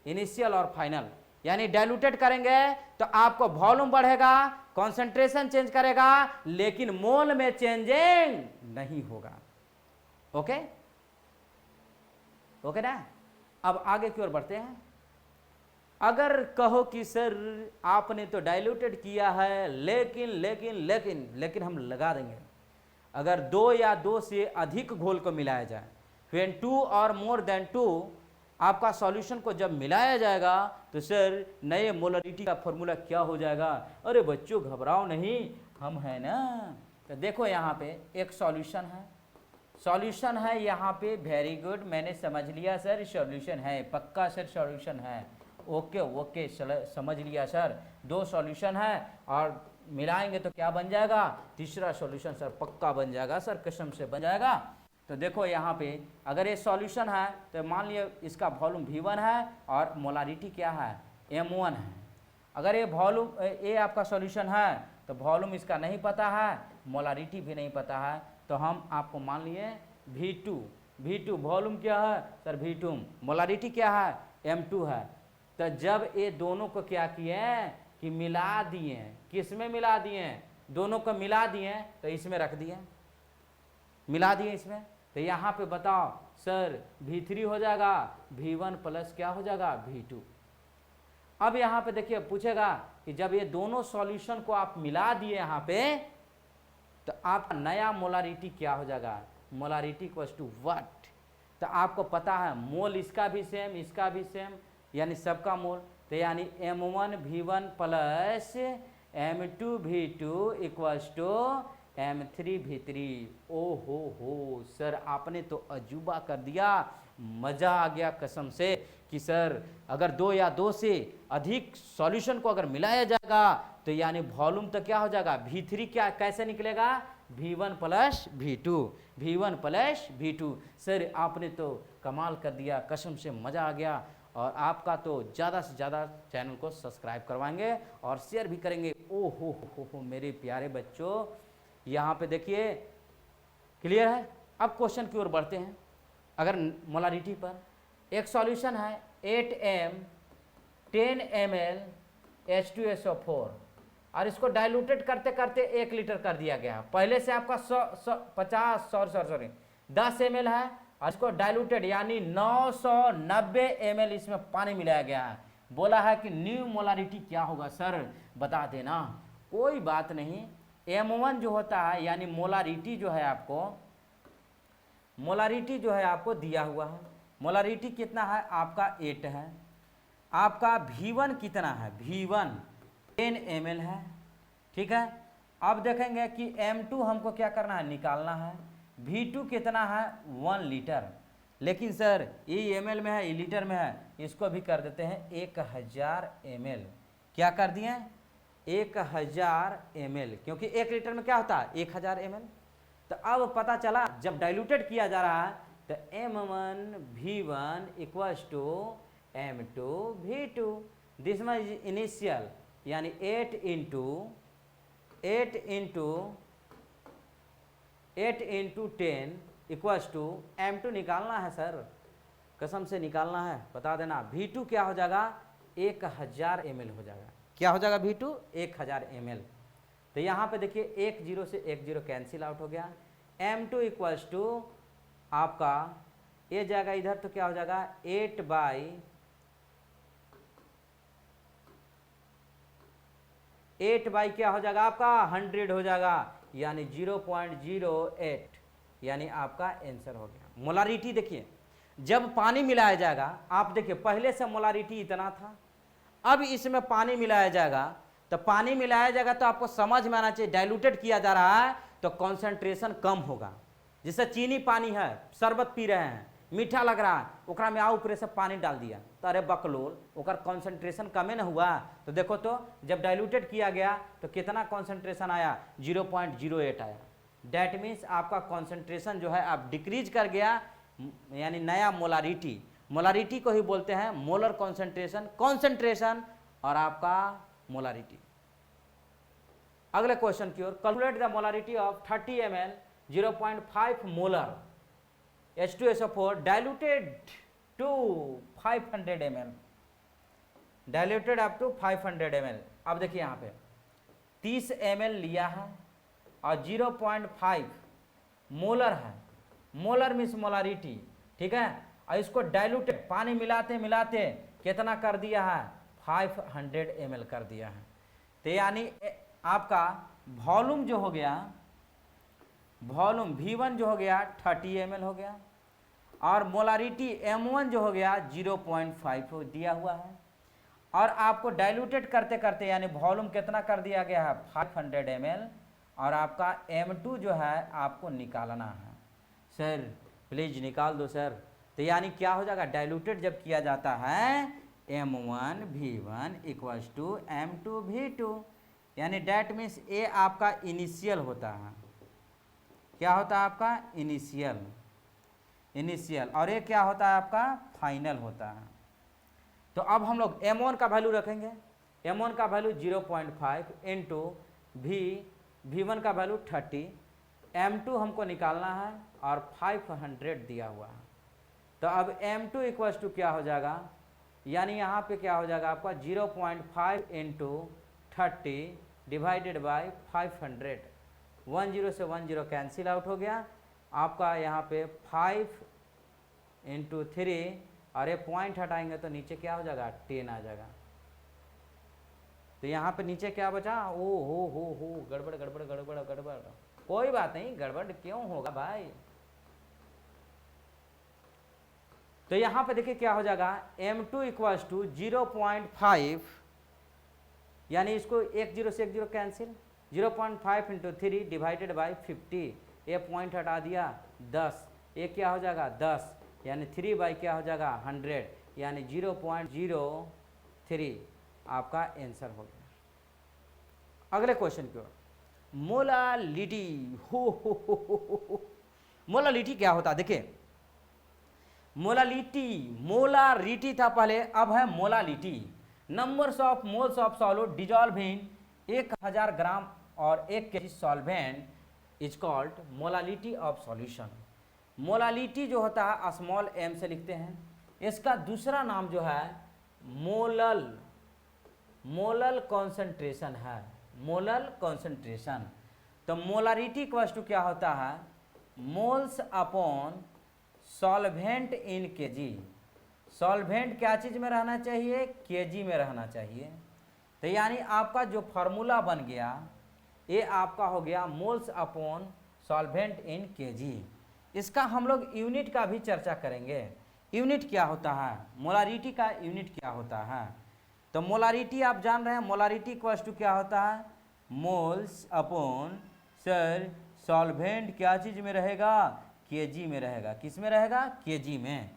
इनिशियल और फाइनल। यानी डाइल्यूटेड करेंगे तो आपको वॉल्यूम बढ़ेगा, कॉन्सेंट्रेशन चेंज करेगा, लेकिन मोल में चेंजिंग नहीं होगा। ओके ओके ना। अब आगे की ओर बढ़ते हैं। अगर कहो कि सर आपने तो डाइल्यूटेड किया है लेकिन लेकिन लेकिन लेकिन हम लगा देंगे, अगर 2 या 2 से अधिक घोल को मिलाया जाए, when 2 और मोर देन 2 आपका सॉल्यूशन को जब मिलाया जाएगा तो सर नए मोलारिटी का फॉर्मूला क्या हो जाएगा। अरे बच्चों घबराओ नहीं, हम है ना। तो देखो यहाँ पे एक सॉल्यूशन है, सॉल्यूशन है यहाँ पे, वेरी गुड, मैंने समझ लिया सर सॉल्यूशन है, पक्का सर सॉल्यूशन है, ओके ओके समझ लिया सर। 2 सॉल्यूशन है और मिलाएंगे तो क्या बन जाएगा, तीसरा सॉल्यूशन सर पक्का बन जाएगा सर, कसम से बन जाएगा। तो देखो यहाँ पे अगर ये सॉल्यूशन है तो मान लिया इसका वॉल्यूम V1 है और मोलारिटी क्या है, M1 है। अगर ये वॉल्यूम ये आपका सॉल्यूशन है तो वॉल्यूम इसका नहीं पता है, मोलारिटी भी नहीं पता है, तो हम आपको मान लिए V2 वॉल्यूम क्या है सर V2, मोलारिटी क्या है M2 है। तो जब ये दोनों को क्या किए कि मिला दिए, किस में मिला दिए, दोनों को मिला दिए तो इसमें रख दिए, मिला दिए इसमें। तो यहाँ पे बताओ सर V3 हो जाएगा V1 प्लस क्या हो जाएगा V2। अब यहाँ पे देखिए पूछेगा कि जब ये दोनों सॉल्यूशन को आप मिला दिए यहाँ पे तो आपका नया मोलारिटी क्या हो जाएगा, मोलारिटी इक्वल्स टू व्हाट। तो आपको पता है मोल इसका भी सेम, इसका भी सेम, यानी सबका मोल। तो यानी M1V1 plus M2V2 equals to M3V3। ओ हो सर, आपने तो अजूबा कर दिया, मज़ा आ गया कसम से कि सर अगर दो या दो से अधिक सॉल्यूशन को अगर मिलाया जाएगा तो यानी वॉल्यूम तो क्या हो जाएगा, V3 क्या कैसे निकलेगा, V1 plus V2, V1 plus V2। Sir आपने तो कमाल कर दिया, कसम से मज़ा आ गया। और आपका तो ज़्यादा से ज़्यादा चैनल को सब्सक्राइब करवाएंगे और शेयर भी करेंगे। ओ हो मेरे प्यारे बच्चों, यहाँ पे देखिए क्लियर है। अब क्वेश्चन की ओर बढ़ते हैं। अगर मोलारिटी पर एक सॉल्यूशन है 8m 10 ml H2SO4 और इसको डाइल्यूटेड करते करते 1 लीटर कर दिया गया। पहले से आपका 10 ml है और इसको डाइल्यूटेड यानी 990 ml इसमें पानी मिलाया गया है। बोला है कि न्यू मोलारिटी क्या होगा, सर बता देना। कोई बात नहीं, M1 जो होता है यानी मोलारिटी जो है आपको दिया हुआ है। मोलारिटी कितना है आपका 8 है। आपका V1 कितना है, V1 10 ml है, ठीक है। अब देखेंगे कि M2 हमको क्या करना है, निकालना है। V2 कितना है 1 लीटर, लेकिन सर ये ml में है, ये लीटर में है, इसको भी कर देते हैं 1000 ml। क्या कर दिए 1000 ml, क्योंकि 1 लीटर में क्या होता है 1000 ml। तो अब पता चला जब डाइल्यूटेड किया जा रहा है तो M1V1 equals to M2V2। This is initial यानी 8 इंटू 10 इक्वल्स टू M2 निकालना है सर, कसम से निकालना है, बता देना। V2 क्या हो जाएगा 1000 ml हो जाएगा। क्या हो जाएगा V2 1000 ml। तो यहाँ पे देखिए 1 0 से 1 0 कैंसिल आउट हो गया। M2 इक्वल्स टू आपका ये जाएगा इधर, तो क्या हो जाएगा 8 बाई क्या हो जाएगा आपका 100 हो जाएगा, यानी 0.08, यानी आपका आंसर हो गया। मोलारिटी देखिए जब पानी मिलाया जाएगा, आप देखिए पहले से मोलारिटी इतना था, अब इसमें पानी मिलाया जाएगा तो पानी मिलाया जाएगा तो आपको समझ में आना चाहिए डाइल्यूटेड किया जा रहा है तो कॉन्सेंट्रेशन कम होगा। जैसे चीनी पानी है, शरबत पी रहे हैं, मीठा लग रहा है, ओकरा में आओ ऊपर से पानी डाल दिया तो अरे बकलोल, ओकर कॉन्सेंट्रेशन कमे न हुआ। तो देखो तो जब डाइल्यूटेड किया गया तो कितना कॉन्सेंट्रेशन आया 0.08 आया। डैट मीन्स आपका कॉन्सेंट्रेशन जो है आप डिक्रीज कर गया, यानी नया मोलारिटी। मोलारिटी को ही बोलते हैं मोलर कॉन्सेंट्रेशन और आपका मोलारिटी। अगले क्वेश्चन की ओर, calculate the molarity of 30 ml 0.5 molar H2SO4 diluted to 500 ml, diluted up to 500 ml। अब देखिए यहाँ पे 30 ml लिया है और 0.5 मोलर है, मोलर मीन्स मोलारिटी, ठीक है। और इसको डाइल्यूटेड पानी मिलाते मिलाते कितना कर दिया है 500 ml कर दिया है। तो यानी आपका वॉल्यूम जो हो गया, वॉल्यूम V1 जो हो गया 30 ml हो गया और मोलारिटी M1 जो हो गया 0.5 दिया हुआ है। और आपको डाइल्यूटेड करते करते यानी वॉल्यूम कितना कर दिया गया है 500 ml और आपका M2 जो है आपको निकालना है। सर प्लीज निकाल दो सर। तो यानी क्या हो जाएगा, डाइल्यूटेड जब किया जाता है M1V1 इक्वल्स टू M2V2, यानी डैट मीन्स ए आपका इनिशियल होता है। क्या होता है आपका इनिशियल और ये क्या होता है आपका फाइनल होता है। तो अब हम लोग M1 का वैल्यू रखेंगे। M1 का वैल्यू 0.5 इंटू V1 का वैल्यू 30, M2 हमको निकालना है और 500 दिया हुआ है। तो अब M2 इक्वल्स टू क्या हो जाएगा, यानी यहाँ पे क्या हो जाएगा आपका 0.5 इंटू 30 डिवाइडेड बाई 500। 1 0 से 1 0 कैंसिल आउट हो गया। आपका यहाँ पे 5 इंटू 3 और ये पॉइंट हटाएंगे तो नीचे क्या हो जाएगा 10 आ जाएगा। तो यहाँ पे नीचे क्या बचा, ओ हो गड़बड़ गड़बड़ गड़बड़ गड़बड़। कोई बात नहीं, गड़बड़ क्यों होगा भाई, तो यहाँ पे देखिए क्या हो जाएगा, M2 इक्वल्स टू 0.5, यानी इसको एक जीरो से एक zero cancel, 0.5 into 3 divided by 50, ये पॉइंट हटा दिया 10, ये क्या हो जाएगा 10, यानी 3 बाई क्या हो जाएगा 100, यानी 0.03 आपका आंसर हो गया। अगले क्वेश्चन की ओर, मोलालिटी। हो मोलालिटी क्या होता है, देखिए मोलारिटी था पहले, अब है molality. Numbers of moles of solid dissolve in 1000 ग्राम और 1 KG solvent is called molality of solution. Molality जो होता है स्मॉल m से लिखते हैं, इसका दूसरा नाम जो है मोलल कॉन्सेंट्रेशन है, मोलल कॉन्सेंट्रेशन। तो मोलारिटी इक्वल्स टू क्या होता है, moles upon solvent in KG. Solvent क्या चीज में रहना चाहिए, केजी में रहना चाहिए। तो यानी आपका जो फार्मूला बन गया ये आपका हो गया moles upon solvent in KG. इसका हम लोग यूनिट का भी चर्चा करेंगे, यूनिट क्या होता है, मोलारिटी का यूनिट क्या होता है। तो मोलारिटी आप जान रहे हैं, मोलारिटी इक्वल्स टू क्या होता है, मोल्स अपॉन सर सॉल्वेंट क्या चीज में रहेगा, केजी में रहेगा। किस में रहेगा, केजी में।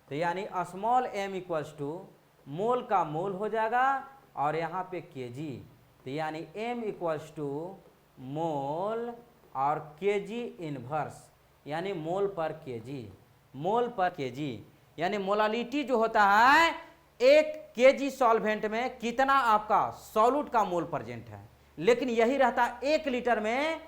तो यानी स्मॉल m इक्वल्स टू मोल का मोल हो जाएगा और यहाँ पे केजी, तो यानी m इक्वल्स टू मोल और केजी इनवर्स, यानी मोल पर केजी, मोल पर केजी। यानी मोलालिटी जो होता है 1 केजी सॉल्वेंट में कितना आपका सॉल्यूट का मोल प्रेजेंट है, लेकिन यही रहता 1 लीटर में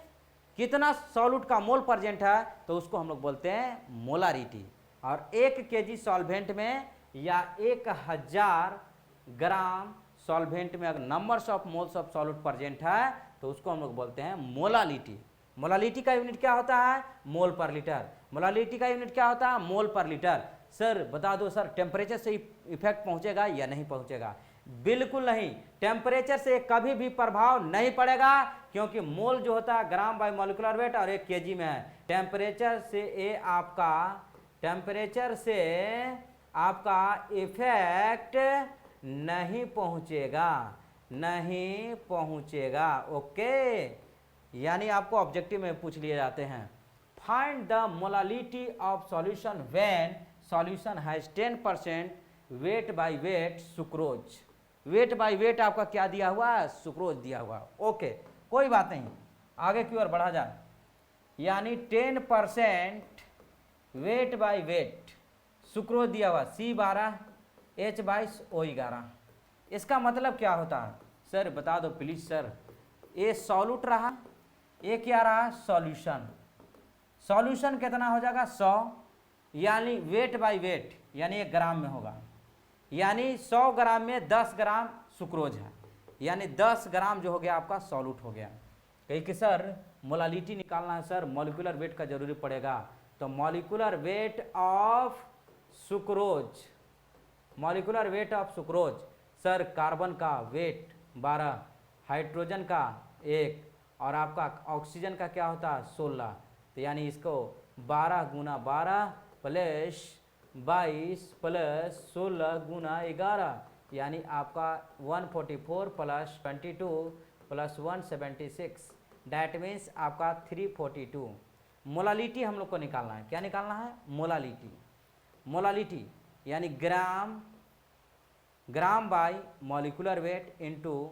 कितना सॉल्यूट का मोल प्रेजेंट है, तो उसको हम लोग बोलते हैं मोलारिटी। और 1 केजी सॉल्वेंट में या 1000 ग्राम सॉल्वेंट में अगर numbers of moles of solute present है तो उसको हम लोग बोलते हैं मोलालिटी। मोलालिटी का यूनिट क्या होता है, मोल पर लीटर। मोलालिटी का यूनिट क्या होता है, मोल पर लीटर। सर बता दो सर, टेम्परेचर से इफेक्ट पहुंचेगा या नहीं पहुंचेगा? बिल्कुल नहीं, टेम्परेचर से कभी भी प्रभाव नहीं पड़ेगा, क्योंकि मोल जो होता है ग्राम बाय मॉलिक्यूलर वेट और 1 केजी में है। टेम्परेचर से आपका इफेक्ट नहीं पहुंचेगा, नहीं पहुंचेगा। ओके, यानी आपको ऑब्जेक्टिव में पूछ लिए जाते हैं, find the molality of solution when solution has 10% wait by wait sucrose. Wait by weight आपका क्या दिया हुआ है, सुक्रोज दिया हुआ। ओके, कोई बात नहीं, आगे की ओर बढ़ा जाए। यानी 10% वेट बाय वेट सुक्रोज दिया हुआ, C12 H22 O11। इसका मतलब क्या होता है सर, बता दो प्लीज सर। ये सॉल्यूट रहा, ये क्या रहा, सॉल्यूशन। सॉल्यूशन कितना हो जाएगा 100, यानी वेट बाय वेट यानी 1 ग्राम में होगा, यानी 100 ग्राम में 10 ग्राम सुक्रोज है, यानी 10 ग्राम जो हो गया आपका सॉल्यूट हो गया। कहीं कि सर मोलालिटी निकालना है सर, मॉलिक्यूलर वेट का जरूरी पड़ेगा, तो molecular weight of sucrose, molecular weight of sucrose sir, carbon का वेट 12, हाइड्रोजन का 1 और आपका ऑक्सीजन का क्या होता है 16। तो यानी इसको 12 गुना 12 प्लस 22 प्लस 16 गुना 11, यानी आपका 144 प्लस 22 प्लस 176, डैट मीन्स आपका 342। मोलालिटी हम लोग को निकालना है, क्या निकालना है, मोलालिटी। मोलालिटी यानी ग्राम by molecular weight into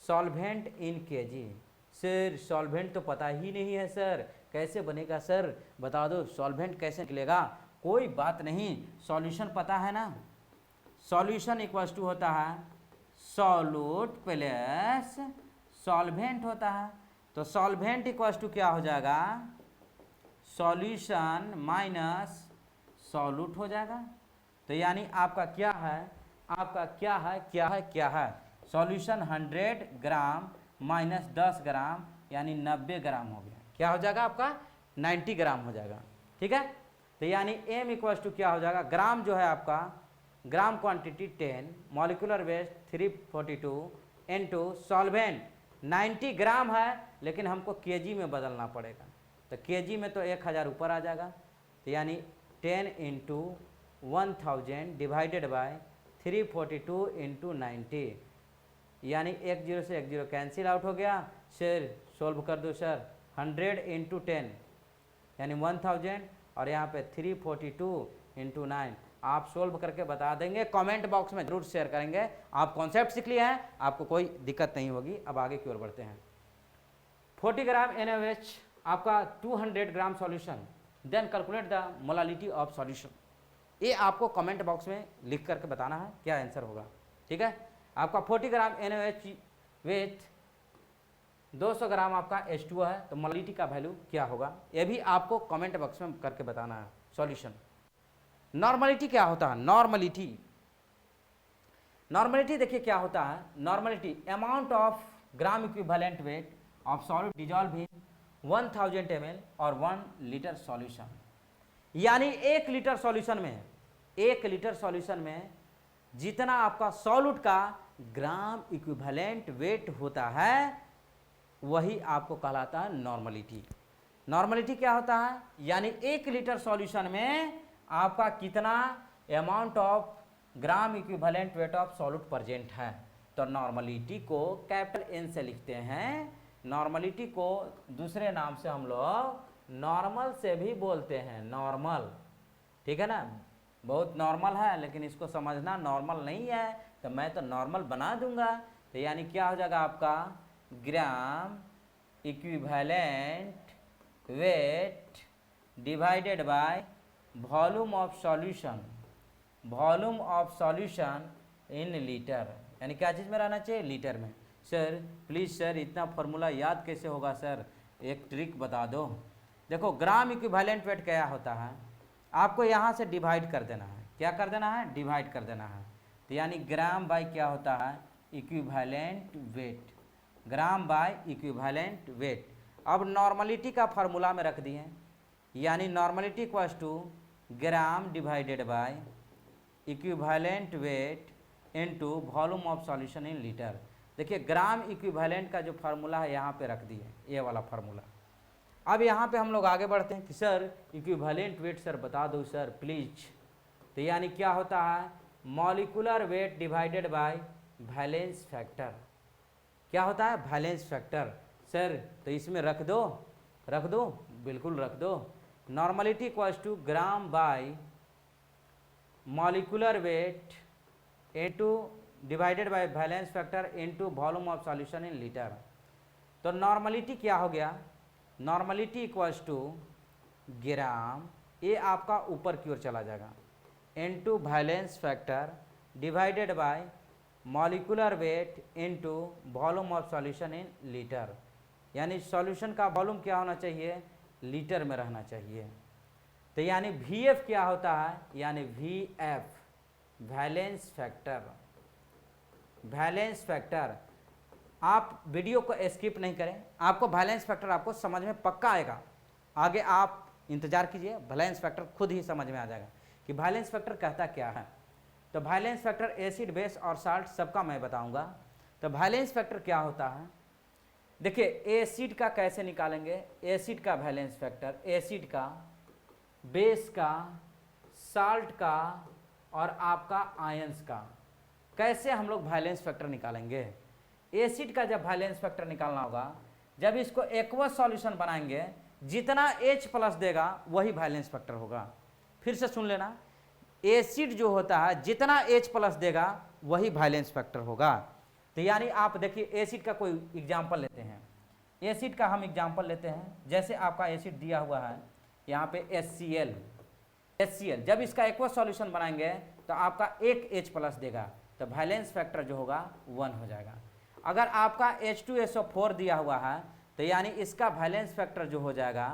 solvent in KG. Sir solvent तो पता ही नहीं है सर, कैसे बनेगा सर, बता दो सॉल्वेंट कैसे निकलेगा? कोई बात नहीं, सॉल्यूशन पता है ना, सॉल्यूशन इक्वल्स टू होता है सॉल्यूट प्लस सॉल्वेंट होता है। तो सॉल्वेंट इक्वल्स टू क्या हो जाएगा, सॉल्यूशन माइनस सॉल्यूट हो जाएगा। तो यानी आपका क्या है, आपका क्या है, क्या है, क्या है, सॉल्यूशन 100 ग्राम माइनस 10 ग्राम यानी 90 ग्राम हो गया। क्या हो जाएगा आपका 90 ग्राम हो जाएगा, ठीक है। तो यानी m इक्वल्स टू क्या हो जाएगा, ग्राम जो है आपका gram quantity 10, molecular weight 342 into solvent 90 gram है, लेकिन हमको केजी में बदलना पड़ेगा, तो केजी में तो 1000 ऊपर आ जाएगा। तो यानी 10 इंटू 1000 डिवाइडेड बाय 342 इंटू 90, यानी एक जीरो से एक जीरो कैंसिल आउट हो गया। सर सोल्व कर दो सर, 100 इंटू 10 यानी 1000 और यहाँ पे 342 इंटू 9। आप सोल्व करके बता देंगे, कमेंट बॉक्स में जरूर शेयर करेंगे। आप कॉन्सेप्ट सीख लिए हैं, आपको कोई दिक्कत नहीं होगी। अब आगे की ओर बढ़ते हैं। 40 ग्राम NaOH आपका 200 gram solution, then calculate the molality of solution. ये आपको कमेंट बॉक्स में लिख करके बताना है क्या आंसर होगा, ठीक है। आपका 40 ग्राम NaOH विथ 200 ग्राम आपका H2O है, तो मोलालिटी का वैल्यू क्या होगा, ये भी आपको कमेंट बॉक्स में करके बताना है। सॉल्यूशन नॉर्मलिटी क्या होता है, नॉर्मलिटी देखिए क्या होता है। Normality amount of gram equivalent weight of solid dissolve in 1000 ml और 1 लीटर सॉल्यूशन, यानी 1 लीटर सॉल्यूशन में जितना आपका सॉल्यूट का ग्राम इक्विवेलेंट वेट होता है वही आपको कहलाता है नॉर्मलिटी। नॉर्मलिटी क्या होता है, यानी 1 लीटर सॉल्यूशन में आपका कितना amount of gram equivalent weight of solute present है। तो नॉर्मलिटी को कैपिटल N से लिखते हैं। नॉर्मलिटी को दूसरे नाम से हम लोग नॉर्मल से भी बोलते हैं, नॉर्मल, ठीक है ना। बहुत नॉर्मल है लेकिन इसको समझना नॉर्मल नहीं है, तो मैं तो नॉर्मल बना दूंगा। तो यानी क्या हो जाएगा आपका gram equivalent weight divided by volume of solution in litre, यानी क्या चीज़ में रहना चाहिए, लीटर में। सर प्लीज़ सर इतना फार्मूला याद कैसे होगा सर, एक ट्रिक बता दो। देखो ग्राम इक्विवेलेंट वेट क्या होता है, आपको यहाँ से डिवाइड कर देना है। क्या कर देना है, डिवाइड कर देना है। तो यानी ग्राम बाय क्या होता है, equivalent weight, gram by equivalent weight. अब नॉर्मलिटी का फार्मूला में रख दिए, यानी normality equals to gram divided by equivalent weight into volume of solution in litre. देखिए ग्राम इक्विवेलेंट का जो फार्मूला है यहाँ पे रख दिए, ये वाला फार्मूला। अब यहाँ पे हम लोग आगे बढ़ते हैं कि सर इक्विवेलेंट वेट सर बता दो सर प्लीज। तो यानी क्या होता है, molecular weight divided by valence factor. क्या होता है, वैलेंस फैक्टर। सर तो इसमें रख दो, बिल्कुल रख दो। Normality equals to gram by molecular weight into divided by valence factor into volume of solution in litre. तो नॉर्मलिटी क्या हो गया, नॉर्मलिटी इक्वल्स टू ग्राम, ये आपका ऊपर की ओर चला जाएगा, into valence factor divided by molecular weight into volume of solution in litre. यानी सॉल्यूशन का वॉल्यूम क्या होना चाहिए, लीटर में रहना चाहिए। तो यानी VF क्या होता है, यानी VF वैलेंस फैक्टर। आप वीडियो को स्किप नहीं करें, आपको वैलेंस फैक्टर आपको समझ में पक्का आएगा। आगे आप इंतजार कीजिए, वैलेंस फैक्टर खुद ही समझ में आ जाएगा कि वैलेंस फैक्टर कहता क्या है। तो वैलेंस फैक्टर एसिड, बेस और साल्ट सबका मैं बताऊंगा। तो वैलेंस फैक्टर क्या होता है, देखिए एसिड का कैसे निकालेंगे, एसिड का वैलेंस फैक्टर, एसिड का, बेस का, साल्ट का और आपका आयंस का, कैसे हम लोग वैलेंस फैक्टर निकालेंगे। एसिड का जब वैलेंस फैक्टर निकालना होगा, जब इसको एक्वस सॉल्यूशन बनाएंगे, जितना H प्लस देगा वही वैलेंस फैक्टर होगा। फिर से सुन लेना, एसिड जो होता है जितना H प्लस देगा वही वैलेंस फैक्टर होगा। तो यानी आप देखिए एसिड का कोई एग्जाम्पल लेते हैं, एसिड का हम एग्जाम्पल लेते हैं। जैसे आपका एसिड दिया हुआ है यहाँ पे HCl, जब इसका एक्वस सॉल्यूशन बनाएंगे तो आपका एक H प्लस देगा, तो वैलेंस फैक्टर जो होगा 1 हो जाएगा। अगर आपका H2SO4 दिया हुआ है तो यानी इसका वैलेंस फैक्टर जो हो जाएगा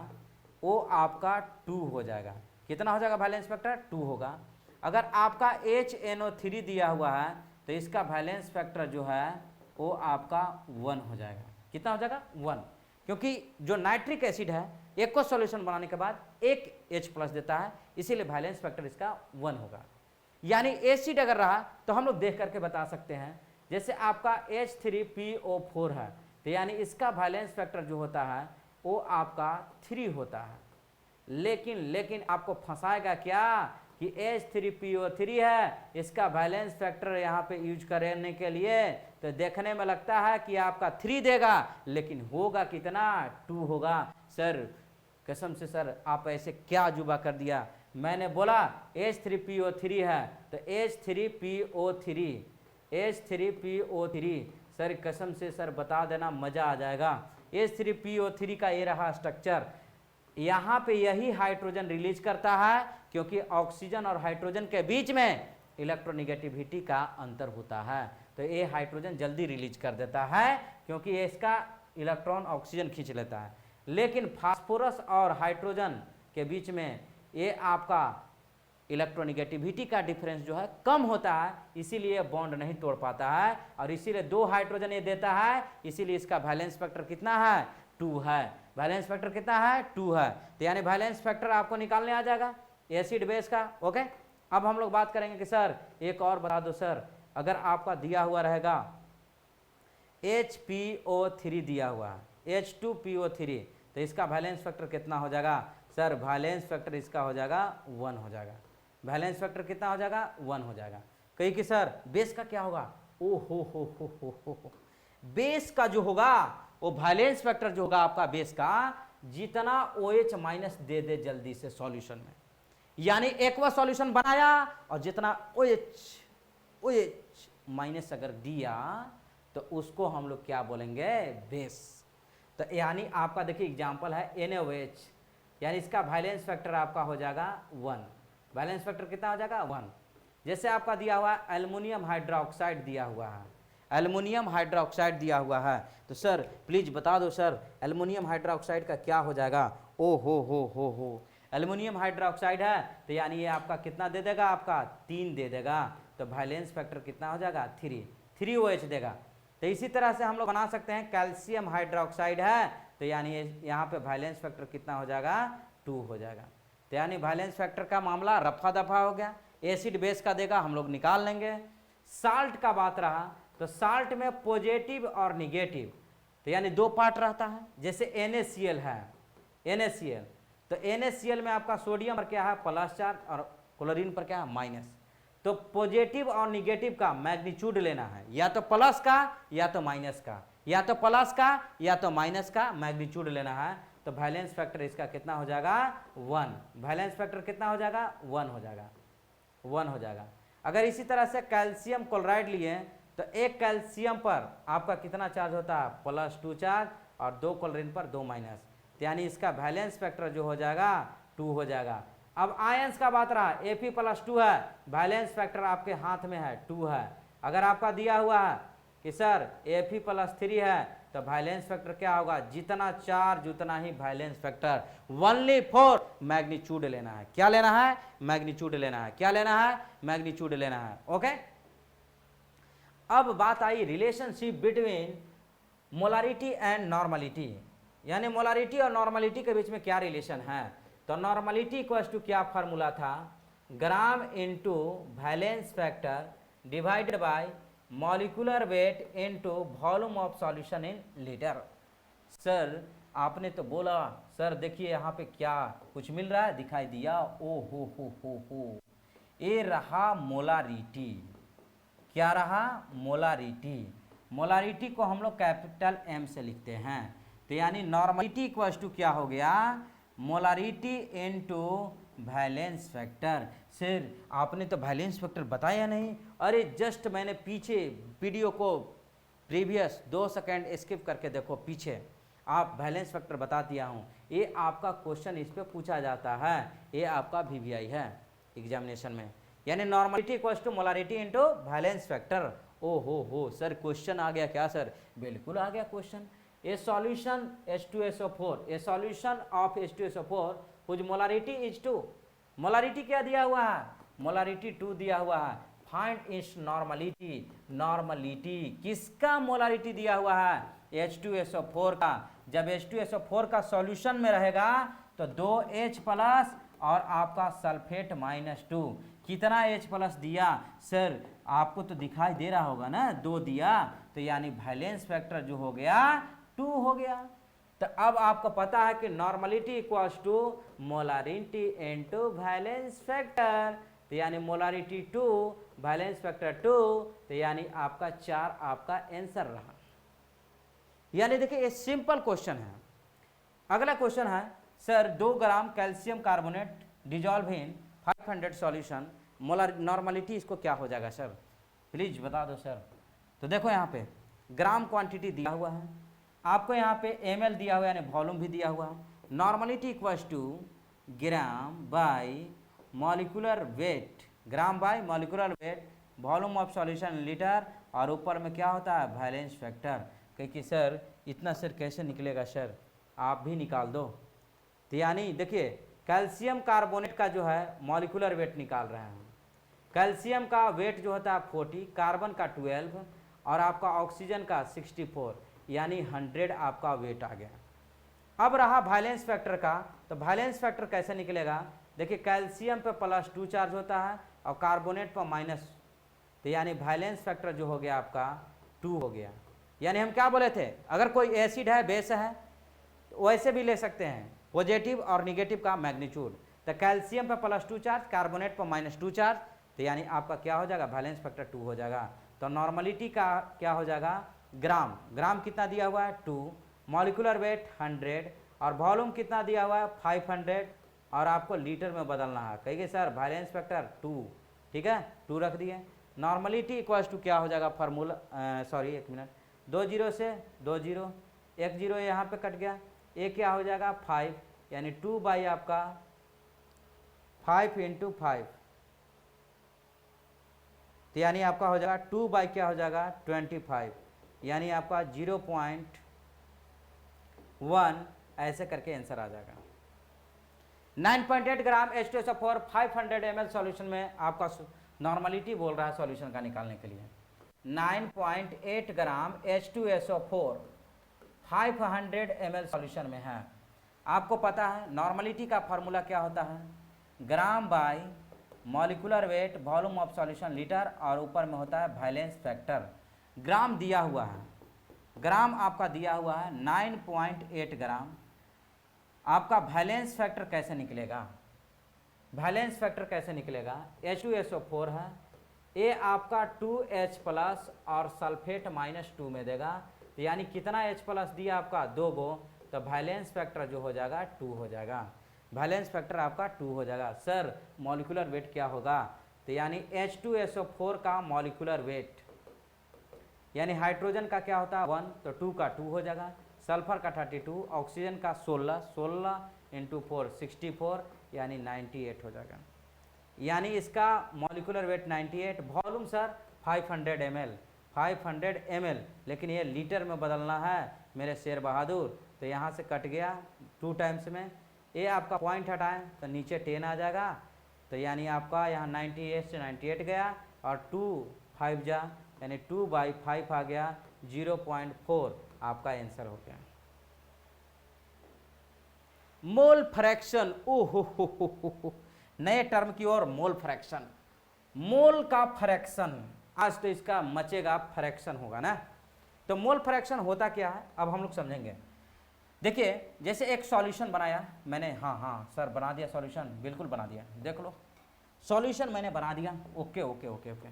वो आपका 2 हो जाएगा। कितना हो जाएगा वैलेंस फैक्टर, 2 होगा। अगर आपका HNO3 दिया हुआ है तो इसका वैलेंस फैक्टर जो है वो आपका 1 हो जाएगा। कितना हो जाएगा, 1, क्योंकि जो नाइट्रिक एसिड है एक सॉल्यूशन बनाने के बाद एक H प्लस देता है, इसीलिए वैलेंस फैक्टर इसका 1 होगा। यानी एसिड अगर रहा तो हम लोग देख करके बता सकते हैं, जैसे आपका H3PO4 है तो यानी इसका वैलेंस फैक्टर जो होता है वो आपका 3 होता है। लेकिन आपको फंसाएगा क्या, कि H3PO3 है, इसका वैलेंस फैक्टर यहाँ पे यूज करने के लिए तो देखने में लगता है कि आपका 3 देगा, लेकिन होगा कितना, 2 होगा। सर कसम से सर आप ऐसे क्या अजूबा कर दिया, मैंने बोला H3PO3 है तो H3PO3 सर कसम से सर बता देना, मजा आ जाएगा। H3PO3 का ये रहा स्ट्रक्चर, यहाँ पे यही हाइड्रोजन रिलीज करता है क्योंकि ऑक्सीजन और हाइड्रोजन के बीच में इलेक्ट्रोनिगेटिविटी का अंतर होता है, तो ये हाइड्रोजन जल्दी रिलीज कर देता है क्योंकि ये इसका इलेक्ट्रॉन ऑक्सीजन खींच लेता है। लेकिन फास्फोरस और हाइड्रोजन के बीच में ये आपका इलेक्ट्रोनिगेटिविटी का डिफरेंस जो है कम होता है, इसीलिए बॉन्ड नहीं तोड़ पाता है और इसीलिए 2 हाइड्रोजन ये देता है, इसीलिए इसका वैलेंस फैक्टर कितना है, 2 है। वैलेंस फैक्टर कितना है, 2 है। तो यानी वैलेंस फैक्टर आपको निकालने आ जाएगा एसिड बेस का। ओके, अब हम लोग बात करेंगे कि सर एक और बता दो सर, अगर आपका दिया हुआ रहेगा HPO3 दिया हुआ है H2PO3 तो इसका वैलेंस फैक्टर कितना हो जाएगा, सर वैलेंस फैक्टर इसका हो जाएगा 1 हो जाएगा। वैलेंस फैक्टर कितना हो जाएगा, 1 हो जाएगा। कहीं कि सर बेस का क्या होगा, ओ हो बेस का जो होगा वो वैलेंस फैक्टर जो होगा आपका बेस का, जितना OH माइनस दे दे जल्दी से सॉल्यूशन में, यानी एक्वा सॉल्यूशन बनाया और जितना OH माइनस अगर दिया तो उसको हम लोग क्या बोलेंगे, बेस। तो यानी आपका देखिए एग्जांपल है NaOH, यानी इसका वैलेंस फैक्टर आपका हो जाएगा 1। वैलेंस फैक्टर कितना हो जाएगा, 1। जैसे आपका दिया हुआ है एल्युमिनियम हाइड्रोक्साइड दिया हुआ है, एल्युमिनियम हाइड्रोक्साइड दिया हुआ है, तो सर प्लीज बता दो सर एल्युमिनियम हाइड्रोक्साइड का क्या हो जाएगा, ओ हो एल्युमिनियम हाइड्रोक्साइड है तो यानी ये आपका कितना दे देगा, आपका 3 दे देगा, तो वैलेंस फैक्टर कितना हो जाएगा, 3 OH देगा। तो इसी तरह से हम लोग बना सकते हैं कैल्शियम हाइड्रोक्साइड है तो यानी यहाँ पे वैलेंस फैक्टर कितना हो जाएगा, 2 हो जाएगा। तो यानी वैलेंस फैक्टर का मामला रफा दफा हो गया। एसिड बेस का देगा हम लोग निकाल लेंगे। साल्ट का बात रहा तो साल्ट में पॉजिटिव और निगेटिव, तो यानी 2 पार्ट रहता है। जैसे NaCl है, NaCl तो NaCl में आपका सोडियम पर क्या है, प्लस चार्ज, और क्लोरीन पर क्या है, माइनस। तो पॉजिटिव और निगेटिव का मैग्नीट्यूड लेना है, या तो प्लस का या तो माइनस का, या तो प्लस का या तो माइनस का मैग्नीट्यूड लेना है। तो वैलेंस फैक्टर इसका कितना हो जाएगा, 1। वैलेंस फैक्टर कितना हो जाएगा, 1 हो जाएगा, 1 हो जाएगा। अगर इसी तरह से कैल्शियम क्लोराइड लिए तो एक कैल्शियम पर आपका कितना चार्ज होता है, +2 चार्ज, और 2 क्लोरीन पर 2 माइनस, तो यानी इसका वैलेंस फैक्टर जो हो जाएगा 2 हो जाएगा। अब आयंस का बात रहा, Fe+2 है, वैलेंस फैक्टर आपके हाथ में है, 2 है। अगर आपका दिया हुआ है कि सर Fe+3 है तो वैलेंस फैक्टर क्या होगा, जितना चार्ज उतना ही valence factor, only for magnitude लेना है। क्या लेना है, मैग्नीट्यूड लेना है। क्या लेना है, मैग्नीट्यूड लेना है। ओके, अब बात आई relationship between molarity and normality, यानी मोलारिटी और नॉर्मलिटी के बीच में क्या रिलेशन है। तो नॉर्मलिटी इक्वल्स टू क्या फार्मूला था, gram into valence factor divided by molecular weight into volume of solution in litre. Sir आपने तो बोला सर देखिए यहाँ पे क्या कुछ मिल रहा है, दिखाई दिया, ओ हो ये रहा मोलारिटी। क्या रहा, मोलारिटी। मोलारिटी को हम लोग कैपिटल M से लिखते हैं। तो यानी नॉर्मलिटी इक्वल्स टू क्या हो गया, molarity into valence factor. Sir आपने तो वैलेंस फैक्टर बताया नहीं। अरे जस्ट मैंने पीछे वीडियो को प्रीवियस 2 सेकंड स्किप करके देखो, पीछे आप वैलेंस फैक्टर बता दिया हूँ। ये आपका क्वेश्चन इस पे पूछा जाता है, ये आपका VVI है एग्जामिनेशन में। यानी normality equals to molarity into valence factor. ओ हो सर क्वेश्चन आ गया क्या सर, बिल्कुल आ गया question. A solution H2SO4, a solution of H2SO4 whose molarity is 2। Molarity क्या दिया हुआ है, मोलारिटी 2 दिया हुआ है। Find its normality. नॉर्मलिटी किसका मोलारिटी दिया हुआ है, H2SO4 का। जब H2SO4 का सॉल्यूशन में रहेगा तो 2H प्लस और आपका सल्फेट -2, कितना H प्लस दिया सर, आपको तो दिखाई दे रहा होगा ना, 2 दिया। तो यानी वैलेंस फैक्टर जो हो गया 2 हो गया। तो अब आपको पता है कि normality equals to molarity into valence factor, तो यानी मोलारिटी 2 वैलेंस फैक्टर 2, तो यानी आपका 4 आपका आंसर रहा। यानी देखिए ये सिंपल क्वेश्चन है। अगला क्वेश्चन है sir 2 gram calcium carbonate dissolve in 500 solution molar normality इसको क्या हो जाएगा सर, प्लीज बता दो सर। तो देखो यहाँ पे ग्राम क्वांटिटी दिया हुआ है, आपको यहाँ पे ml दिया हुआ है यानी वॉल्यूम भी दिया हुआ है। Normality equals to gram by molecular weight, gram by molecular weight, volume of solution litre, और ऊपर में क्या होता है वैलेंस फैक्टर। क्योंकि सर इतना सर कैसे निकलेगा सर, आप भी निकाल दो। तो यानी देखिए कैल्शियम कार्बोनेट का जो है मॉलिक्यूलर वेट निकाल रहे हैं। कैल्शियम का वेट जो होता है 40, कार्बन का 12 और आपका ऑक्सीजन का 64, यानी 100 आपका वेट आ गया। अब रहा वैलेंस फैक्टर का, तो वैलेंस फैक्टर कैसे निकलेगा, देखिए कैल्शियम पे +2 चार्ज होता है और कार्बोनेट पर -, तो यानी वैलेंस फैक्टर जो हो गया आपका 2 हो गया। यानी हम क्या बोले थे, अगर कोई एसिड है बेस है तो वैसे भी ले सकते हैं पॉजिटिव और निगेटिव का मैग्नीट्यूड। तो कैल्शियम पे +2 चार्ज, कार्बोनेट पर -2 चार्ज, तो यानी आपका क्या हो जाएगा वैलेंस फैक्टर 2 हो जाएगा। तो नॉर्मलिटी का क्या हो जाएगा ग्राम, ग्राम कितना दिया हुआ है 2, मॉलिक्यूलर वेट 100 और वॉल्यूम कितना दिया हुआ है 500 और आपको लीटर में बदलना है। कहिए सर वैलेंस फैक्टर 2, ठीक है 2 रख दिए। नॉर्मलिटी इक्वल्स टू क्या हो जाएगा फार्मूला, सॉरी 1 मिनट, 2 0 से 2 0, 1 0 यहाँ पे कट गया, ये क्या हो जाएगा 5, यानी 2 बाई आपका 5 × 5, तो यानी आपका हो जाएगा 2 बाई क्या हो जाएगा 25, यानी आपका 0.1 ऐसे करके आंसर आ जाएगा। 9.8 ग्राम H2SO4 500 ml सॉल्यूशन में आपका नॉर्मलिटी बोल रहा है सॉल्यूशन का निकालने के लिए। 9.8 ग्राम H2SO4 500 ml सॉल्यूशन में है। आपको पता है नॉर्मलिटी का फार्मूला क्या होता है, gram by molecular weight, volume of solution litre, और ऊपर में होता है वैलेंस फैक्टर। ग्राम दिया हुआ है, ग्राम आपका दिया हुआ है 9.8 ग्राम। आपका वैलेंस फैक्टर कैसे निकलेगा, वैलेंस फैक्टर कैसे निकलेगा, H2SO4 है, ये आपका 2H+ और सल्फेट -2 में देगा, तो यानी कितना H+ दिया आपका 2 गो, तो वैलेंस फैक्टर जो हो जाएगा 2 हो जाएगा। वैलेंस फैक्टर आपका 2 हो जाएगा। सर मॉलिक्यूलर वेट क्या होगा, तो यानी H2SO4 का मॉलिक्यूलर वेट, यानी हाइड्रोजन का क्या होता है 1, तो 2 का 2 हो जाएगा, सल्फर का 32, ऑक्सीजन का 16, 16 × 4 64, यानी 98 हो जाएगा। यानी इसका molecular weight 98, volume sir 500 ml, 500 ml, लेकिन ये लीटर में बदलना है मेरे शेर बहादुर। तो यहाँ से कट गया 2 टाइम्स में, ये आपका पॉइंट हटाएं तो नीचे 10 आ जाएगा, तो यानी आपका यहाँ 98 से 98 गया और 2 5 जा, यानी 2 बाई 5 आ गया, 0.4 आपका आंसर हो गया। मोल फ्रैक्शन, ओहो नए टर्म की ओर, मोल फ्रैक्शन, मोल का फ्रैक्शन, आज तो इसका मचेगा फ्रैक्शन होगा ना। तो मोल फ्रैक्शन होता क्या है अब हम लोग समझेंगे। देखिए जैसे एक सॉल्यूशन बनाया मैंने, हाँ सर बना दिया सॉल्यूशन, बिल्कुल बना दिया, देख लो सॉल्यूशन मैंने बना दिया, okay okay okay okay.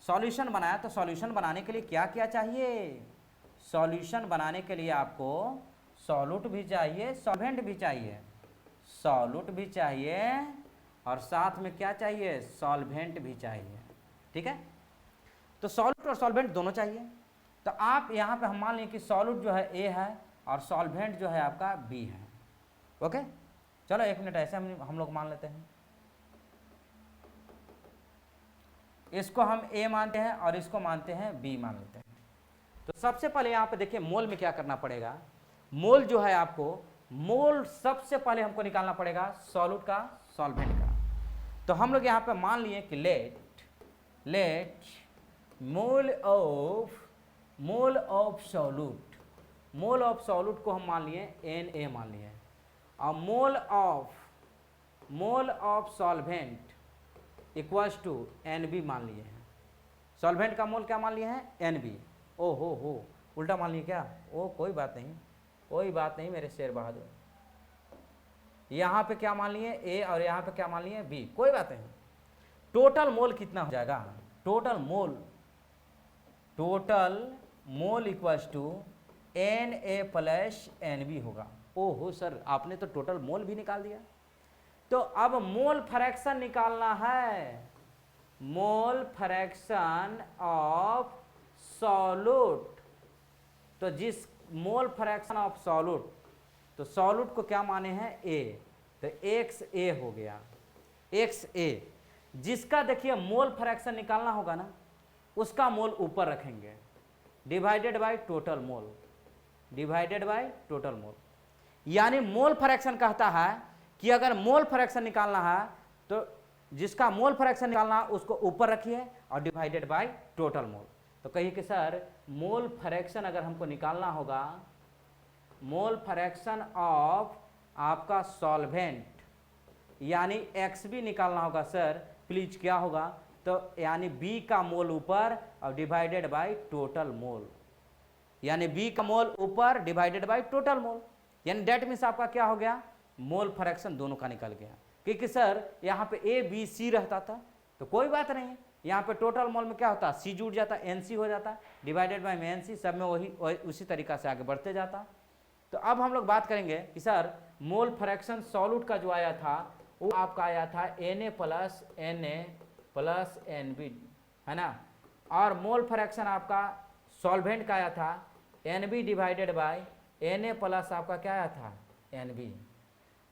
Solution बनाया, तो सॉल्यूशन बनाने के लिए क्या क्या चाहिए, सॉल्यूशन बनाने के लिए आपको सॉल्यूट भी चाहिए, सॉल्वेंट भी चाहिए, सॉल्यूट भी चाहिए और साथ में क्या चाहिए सॉल्वेंट भी चाहिए, ठीक है। तो सॉल्यूट और सॉल्वेंट दोनों चाहिए। तो आप यहाँ पे हम मान लें कि सॉल्यूट जो है ए है और सॉल्वेंट जो है आपका बी है, ओके। चलो 1 मिनट ऐसे हम लोग मान लेते हैं, इसको हम ए मानते हैं और इसको मानते हैं बी मान लेते हैं। तो सबसे पहले यहाँ पे देखिए मोल में क्या करना पड़ेगा, मोल जो है आपको, मोल सबसे पहले हमको निकालना पड़ेगा सॉल्यूट का सॉल्वेंट का। तो हम लोग यहाँ पे मान लिए कि let mole of solute, mole of solute को हम मान लिए Na मान लिए, और mole of solvent equals to Nb मान लिए हैं। सॉल्वेंट का मोल क्या मान लिए हैं Nb, ओ हो उल्टा मान लिए क्या, ओ कोई बात नहीं, कोई बात नहीं मेरे शेर बहादुर, यहाँ पे क्या मान लिए ए और यहाँ पे क्या मान लिए बी, कोई बात नहीं। टोटल मोल कितना हो जाएगा, total mole equals to Na plus Nb होगा। ओहो सर आपने तो टोटल मोल भी निकाल दिया। तो अब मोल फ्रैक्शन निकालना है, मोल फ्रैक्शन ऑफ सॉल्यूट। तो जिस मोल फ्रैक्शन ऑफ सॉल्यूट, तो सॉल्यूट को क्या माने हैं ए, तो XA हो गया, XA। जिसका देखिए मोल फ्रैक्शन निकालना होगा ना, उसका मोल ऊपर रखेंगे, divided by total mole, divided by total mole. यानी मोल फ्रैक्शन कहता है कि अगर मोल फ्रैक्शन निकालना है तो जिसका मोल फ्रैक्शन निकालना है उसको ऊपर रखिए और डिवाइडेड बाय टोटल मोल। तो कहिए कि सर मोल फ्रैक्शन अगर हमको निकालना होगा, मोल फ्रैक्शन ऑफ आपका सॉल्वेंट यानी XB निकालना होगा सर, प्लीज क्या होगा, तो यानी B का मोल ऊपर और डिवाइडेड बाय टोटल मोल, यानी B का मोल ऊपर डिवाइडेड बाय टोटल मोल, यानी डेट मीन्स आपका क्या हो गया, मोल फ्रैक्शन दोनों का निकल गया। क्योंकि सर यहाँ पे ABC रहता था तो कोई बात नहीं, यहाँ पे टोटल मोल में क्या होता, C जुड़ जाता, NC हो जाता, डिवाइडेड बाय में NC, सब में वही उसी तरीका से आगे बढ़ते जाता। तो अब हम लोग बात करेंगे कि सर मोल फ्रैक्शन सॉल्यूट का जो आया था वो आपका आया था Na प्लस Nb, है ना, और मोल फ्रैक्शन आपका सॉल्वेंट का आया था Nb divided by Na plus आपका क्या आया था Nb।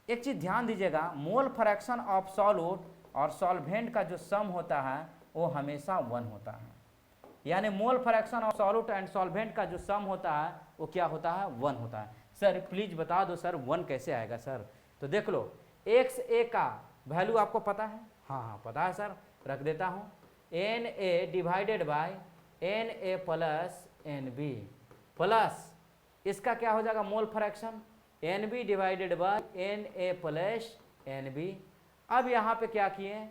एक चीज ध्यान दीजिएगा, मोल फ्रैक्शन ऑफ सॉल्यूट और सॉल्वेंट का जो सम होता है वो हमेशा 1 होता है, यानी mole fraction of solute and solvent का जो सम होता है वो क्या होता है, 1 होता है। सर प्लीज बता दो सर 1 कैसे आएगा सर, तो देख लो XA का वैल्यू आपको पता है, हाँ पता है सर, रख देता हूँ, Na divided by Na plus Nb plus इसका क्या हो जाएगा mole fraction Nb divided by Na plus Nb। अब यहाँ पे क्या किए,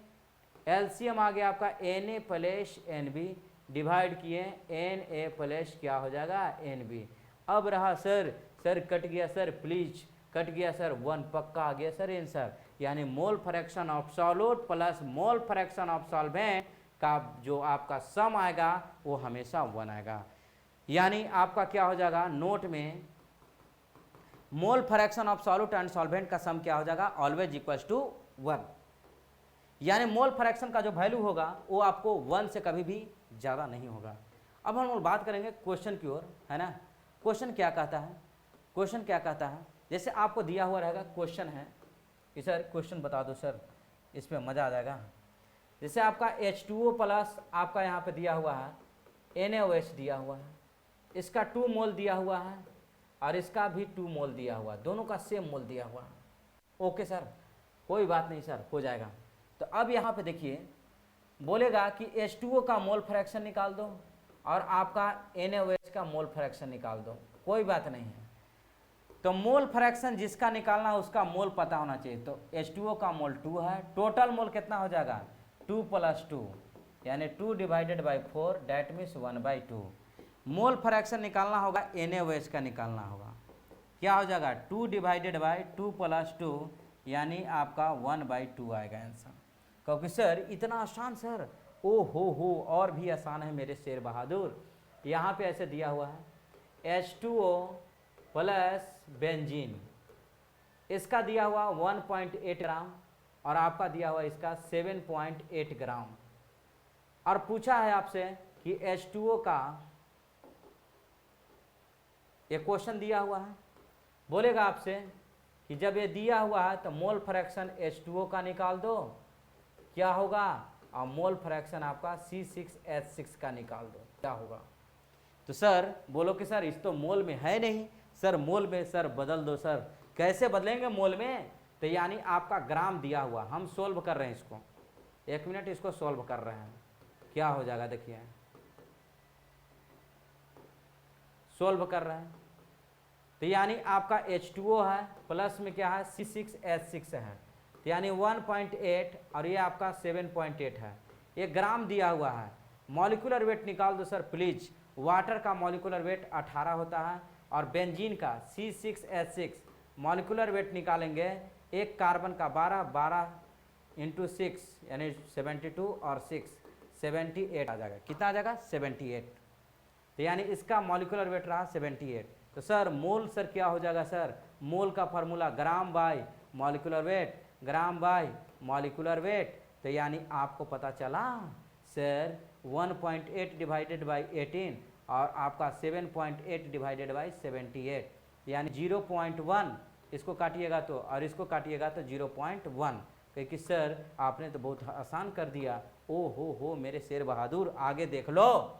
एलसीएम आ गया आपका Na प्लस Nb डिवाइड किए Na प्लस क्या हो जाएगा Nb। अब रहा सर कट गया सर, प्लीज कट गया सर, 1 पक्का आ गया सर आंसर, यानी mole fraction of solute plus mole fraction of solvent का जो आपका सम आएगा वो हमेशा 1 आएगा। यानी आपका क्या हो जाएगा, नोट में mole fraction of solute and solvent का सम क्या हो जाएगा, ऑलवेज इक्वल्स टू 1। यानी मोल फ्रैक्शन का जो वैल्यू होगा वो आपको 1 से कभी भी ज़्यादा नहीं होगा। अब हम लोग बात करेंगे क्वेश्चन की ओर, है ना। क्वेश्चन क्या कहता है, क्वेश्चन क्या कहता है, जैसे आपको दिया हुआ रहेगा क्वेश्चन है कि सर क्वेश्चन बता दो सर, इसमें मज़ा आ जाएगा। जैसे आपका H2O प्लस आपका यहाँ पे दिया हुआ है NaOH दिया हुआ है, इसका 2 मोल दिया हुआ है और इसका भी 2 मोल दिया हुआ है, दोनों का सेम मोल दिया हुआ है। ओके सर कोई बात नहीं सर, हो जाएगा। तो अब यहाँ पे देखिए बोलेगा कि H2O का मोल फ्रैक्शन निकाल दो और आपका NaOH का मोल फ्रैक्शन निकाल दो, कोई बात नहीं है। तो मोल फ्रैक्शन जिसका निकालना है उसका मोल पता होना चाहिए। तो H2O का मोल 2 है, टोटल मोल कितना हो जाएगा 2 प्लस 2 यानी 2 divided by 4 that means 1/2। Mole fraction निकालना होगा NaOH का निकालना होगा, क्या हो जाएगा 2 डिवाइडेड बाई 2 प्लस 2 यानी आपका 1/2 आएगा आंसर। क्योंकि सर इतना आसान सर, ओ हो और भी आसान है मेरे शेर बहादुर। यहाँ पे ऐसे दिया हुआ है H2O प्लस बेंजीन, इसका दिया हुआ 1.8 ग्राम और आपका दिया हुआ इसका 7.8 ग्राम, और पूछा है आपसे कि H2O का, ये क्वेश्चन दिया हुआ है, बोलेगा आपसे कि जब ये दिया हुआ है तो मोल फ्रैक्शन H2O का निकाल दो, क्या होगा, और मोल फ्रैक्शन आपका C6H6 का निकाल दो, क्या होगा। तो सर बोलो कि सर इस तो मोल में है नहीं सर, मोल में सर बदल दो सर, कैसे बदलेंगे मोल में, तो यानी आपका ग्राम दिया हुआ, हम सोल्व कर रहे हैं इसको, 1 मिनट इसको सोल्व कर रहे हैं, क्या हो जाएगा देखिए, सोल्व कर रहे हैं। तो यानी आपका H2O है प्लस में क्या है C6H6 है, तो यानी 1.8 और ये आपका 7.8 है, ये ग्राम दिया हुआ है। मॉलिक्यूलर वेट निकाल दो सर प्लीज। वाटर का मॉलिक्यूलर वेट 18 होता है और बेंजीन का C6H6 मॉलिक्यूलर वेट निकालेंगे, एक कार्बन का 12 इंटू 6 यानी 72 और 6 78 आ जाएगा। कितना आ जाएगा? 78। तो यानी इसका मॉलिक्यूलर वेट रहा 78। तो सर मोल सर क्या हो जाएगा सर? मोल का formula gram by molecular weight, gram by molecular wait. तो यानी आपको पता चला सर 1.8 डिवाइडेड बाई 18 और आपका 7.8 डिवाइडेड बाई 78 यानी 0.1। इसको काटिएगा तो और इसको काटिएगा तो 0.1। क्योंकि सर आपने तो बहुत आसान कर दिया। ओ हो मेरे शेर बहादुर, आगे देख लो।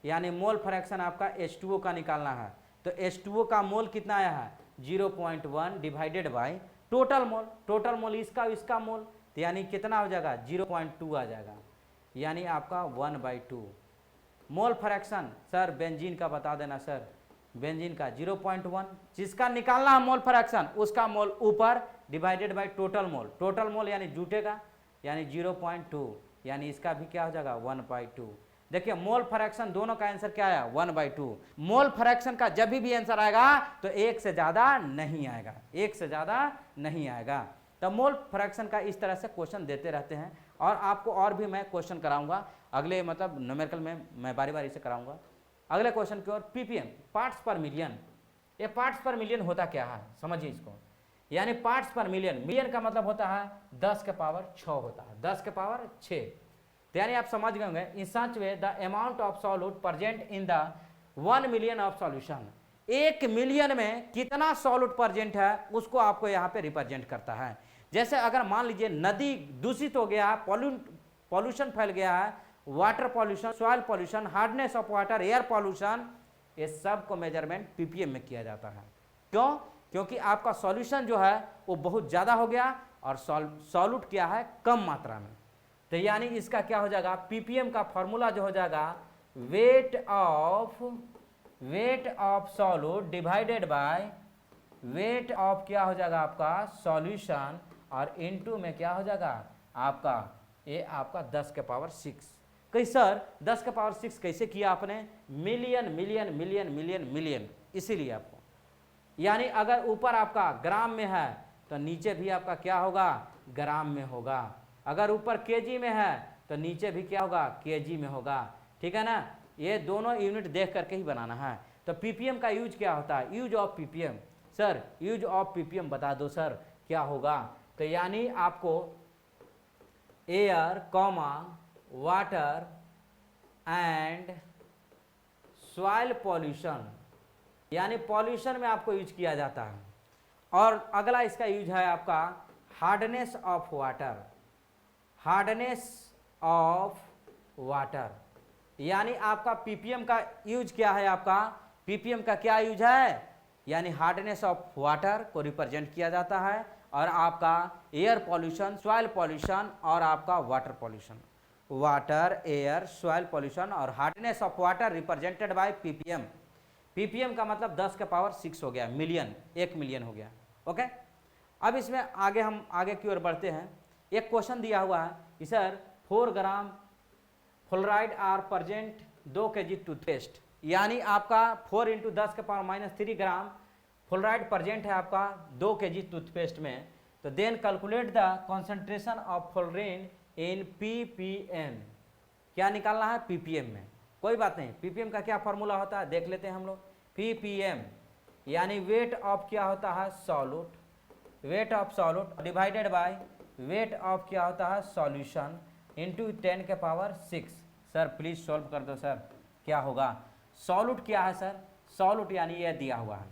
यानी मोल फ्रैक्शन आपका H2O का निकालना है। तो H2O का मोल कितना आया है? 0.1 divided by total mole. Total mole इसका मोल, तो यानी कितना हो जाएगा? 0.2 आ जाएगा। यानी आपका 1/2 मोल फ्रैक्शन। सर बेंजीन का बता देना सर, बेंजीन का 0.1। जिसका निकालना है मोल फ्रैक्शन उसका मोल ऊपर divided by total mole. Total mole यानी जुटेगा, यानी 0.2 यानी इसका भी क्या हो जाएगा? 1/2। देखिए मोल फ्रैक्शन दोनों का आंसर क्या आया? 1/2। मोल फ्रैक्शन का जब भी आंसर आएगा तो एक से ज्यादा नहीं आएगा, एक से ज्यादा नहीं आएगा। तो मोल फ्रैक्शन का इस तरह से क्वेश्चन देते रहते हैं और आपको और भी मैं क्वेश्चन कराऊंगा अगले मतलब न्यूमेरिकल में, मैं बारी बारी से कराऊंगा। अगले क्वेश्चन की ओर, पीपीएम पार्ट्स पर मिलियन। ये पार्ट्स पर मिलियन होता क्या है समझिए इसको। यानी पार्ट्स पर मिलियन, मिलियन का मतलब होता है 10 के पावर 6 होता है, 10 के पावर 6। तो यानी आप समझ गए होंगे, in such way the amount of solute present in the 1 million of solution. 1 million में कितना सॉल्यूट प्रेजेंट है उसको आपको यहाँ पे रिप्रेजेंट करता है। जैसे अगर मान लीजिए नदी दूषित हो गया, पॉल्यूशन फैल गया है, water pollution, soil pollution, hardness of water, air pollution, ये सब को मेजरमेंट पीपीएम में किया जाता है। क्यों? क्योंकि आपका सॉल्यूशन जो है वो बहुत ज़्यादा हो गया और सॉल्यूट क्या है? कम मात्रा में। तो यानी इसका क्या हो जाएगा? पीपीएम का फॉर्मूला जो हो जाएगा weight of solute divided by weight of क्या हो जाएगा आपका? सॉल्यूशन, और इनटू में क्या हो जाएगा आपका? ये आपका 10 के पावर 6। कहीं सर 10 के पावर 6 कैसे किया आपने? Million million million million million, इसीलिए आपको। यानी अगर ऊपर आपका ग्राम में है तो नीचे भी आपका क्या होगा? ग्राम में होगा। अगर ऊपर केजी में है तो नीचे भी क्या होगा? केजी में होगा। ठीक है ना? ये दोनों यूनिट देख करके ही बनाना है। तो पीपीएम का यूज क्या होता है? Use of ppm. Sir use of ppm बता दो सर क्या होगा? तो यानी आपको air comma water and soil pollution, यानी पॉल्यूशन में आपको यूज किया जाता है। और अगला इसका यूज है आपका hardness of water, hardness of water. यानी आपका पीपीएम का यूज क्या है? आपका पीपीएम का क्या यूज है? यानी हार्डनेस ऑफ वाटर को रिप्रेजेंट किया जाता है, और आपका एयर पॉल्यूशन, सॉइल पॉल्यूशन और आपका water pollution. Water, air, soil pollution और hardness of water represented by PPM. PPM का मतलब 10 के पावर 6 हो गया, मिलियन, 1 मिलियन हो गया। ओके, अब इसमें आगे हम आगे की ओर बढ़ते हैं। एक क्वेश्चन दिया हुआ है कि sir 4 gram fluoride are present 2 kg toothpaste. यानी आपका 4 × 10 के पावर -3 ग्राम फ्लोराइड प्रेजेंट है आपका 2 kg टूथपेस्ट में। तो then calculate the concentration of fluorine in ppm. क्या निकालना है? पीपीएम में। कोई बात नहीं, पीपीएम का क्या फॉर्मूला होता है देख लेते हैं हम लोग। पीपीएम यानी वेट ऑफ क्या होता है? Solute, weight of solute divided by weight of क्या होता है? सॉल्यूशन इंटू 10 के पावर 6। सर प्लीज सॉल्व कर दो सर, क्या होगा? सॉल्यूट क्या है सर? सॉल्यूट यानी यह दिया हुआ है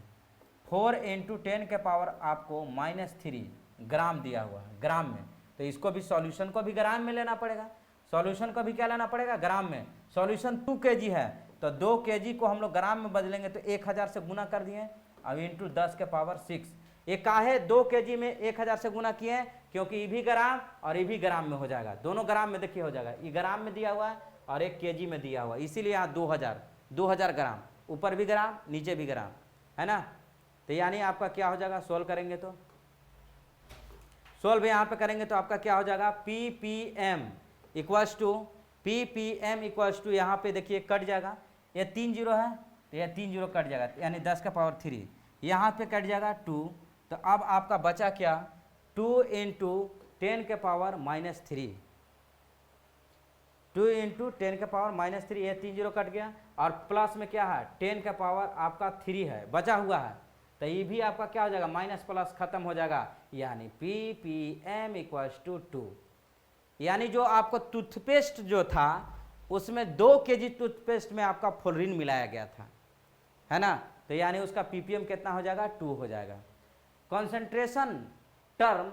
4 × 10 के पावर आपको -3 ग्राम दिया हुआ है, ग्राम में। तो इसको भी सॉल्यूशन को भी ग्राम में लेना पड़ेगा, सॉल्यूशन को भी क्या लेना पड़ेगा? ग्राम में। सॉल्यूशन 2 kg है तो 2 kg को हम लोग ग्राम में बदलेंगे तो 1000 से गुना कर दिए, अब इंटू 10 के पावर 6। ये काहे 2 kg में 1000 से गुना किए? क्योंकि ये भी ग्राम और ये भी ग्राम में हो जाएगा, दोनों ग्राम में देखिए हो जाएगा। ये ग्राम में दिया हुआ है और 1 kg में दिया हुआ है, इसीलिए यहाँ 2000 ग्राम, ऊपर भी ग्राम नीचे भी ग्राम, है ना? तो यानी आपका क्या हो जाएगा? सोल्व करेंगे तो सोल्व यहाँ पे करेंगे तो आपका क्या हो जाएगा? पीपीएम इक्वल्स टू यहाँ पे देखिए कट जाएगा, ये 3 0 है तो यह 3 जीरो कट जाएगा, यानी 10 का पावर 3, यहाँ पे कट जाएगा 2। तो अब आपका बचा क्या, 2 इंटू 10 के पावर -3, 2 इंटू 10 के पावर -3, ये 3 जीरो कट गया। और प्लस में क्या है, 10 का पावर आपका 3 है बचा हुआ है, तो ये भी आपका क्या हो जाएगा, माइनस प्लस खत्म हो जाएगा, यानी ppm = 2। यानी जो आपको टूथपेस्ट जो था उसमें 2 kg टूथपेस्ट में आपका फ्लोरीन मिलाया गया था, है ना, तो यानी उसका ppm कितना हो जाएगा, 2 हो जाएगा। Concentration term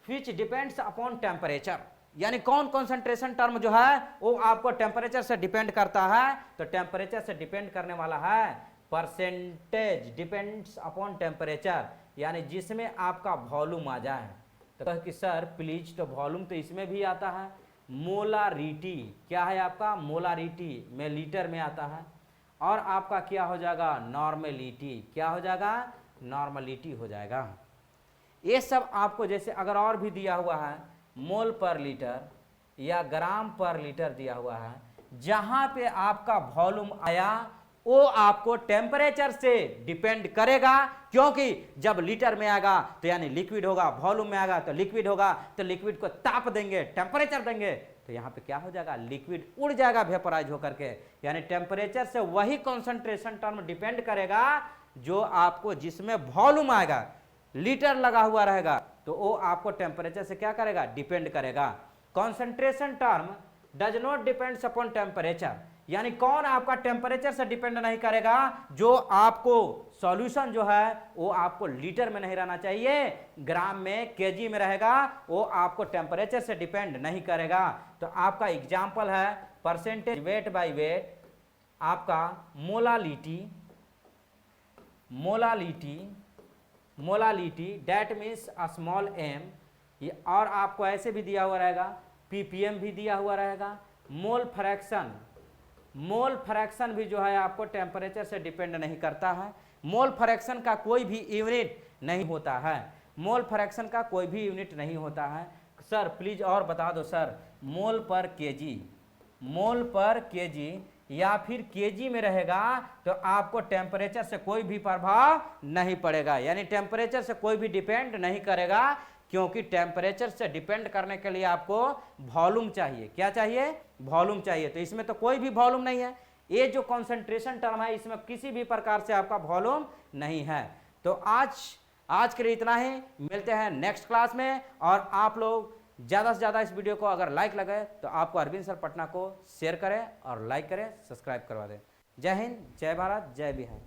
which depends upon temperature, यानी कौन कॉन्सेंट्रेशन टर्म जो है वो आपको टेम्परेचर से डिपेंड करता है, तो टेम्परेचर से डिपेंड करने वाला है परसेंटेज डिपेंड्स अपॉन टेम्परेचर, यानी जिसमें आपका वॉल्यूम आ जाए। तो कह कि सर प्लीज, तो वॉल्यूम तो इसमें भी आता है, मोलारिटी क्या है आपका, मोलारिटी में लीटर में आता है, और आपका क्या हो जाएगा, नॉर्मेलिटी, क्या हो जाएगा, नॉर्मलिटी हो जाएगा। ये सब आपको जैसे अगर और भी दिया हुआ है मोल पर लीटर या ग्राम पर लीटर दिया हुआ है, जहां पे आपका वॉल्यूम आया वो आपको टेम्परेचर से डिपेंड करेगा, क्योंकि जब लीटर में आएगा तो यानी लिक्विड होगा, वॉल्यूम में आएगा तो लिक्विड होगा, तो लिक्विड को ताप देंगे, टेम्परेचर देंगे, तो यहाँ पे क्या हो जाएगा, लिक्विड उड़ जाएगा वेपराइज होकर के। यानी टेम्परेचर से वही कॉन्सेंट्रेशन टर्म डिपेंड करेगा जो आपको जिसमें वॉल्यूम आएगा, लीटर लगा हुआ रहेगा, तो वो आपको टेम्परेचर से क्या करेगा, डिपेंड करेगा। Concentration term does not depends upon temperature, यानी कौन आपका टेम्परेचर से डिपेंड नहीं करेगा, जो आपको सॉल्यूशन जो है वो आपको लीटर में नहीं रहना चाहिए, ग्राम में, केजी में रहेगा, वो आपको टेम्परेचर से डिपेंड नहीं करेगा। तो आपका एग्जांपल है परसेंटेज वेट बाय वेट, आपका molality, molality that means small m, और आपको ऐसे भी दिया हुआ रहेगा, ppm भी दिया हुआ रहेगा। मोल फ्रैक्शन भी जो है आपको टेम्परेचर से डिपेंड नहीं करता है, मोल फ्रैक्शन का कोई भी यूनिट नहीं होता है, मोल फ्रैक्शन का कोई भी यूनिट नहीं होता है। सर प्लीज और बता दो सर, मोल पर केजी या फिर केजी में रहेगा तो आपको टेम्परेचर से कोई भी प्रभाव नहीं पड़ेगा, यानी टेम्परेचर से कोई भी डिपेंड नहीं करेगा, क्योंकि टेम्परेचर से डिपेंड करने के लिए आपको वॉल्यूम चाहिए। क्या चाहिए, वॉल्यूम चाहिए, तो इसमें तो कोई भी वॉल्यूम नहीं है। ये जो कॉन्सेंट्रेशन टर्म है इसमें किसी भी प्रकार से आपका वॉल्यूम नहीं है। तो आज के लिए इतना ही, मिलते हैं नेक्स्ट क्लास में। और आप लोग ज़्यादा से ज़्यादा इस वीडियो को अगर लाइक लगे तो आपको अरविंद सर पटना को शेयर करें और लाइक करें, सब्सक्राइब करवा दें। जय हिंद, जय भारत, जय बिहार।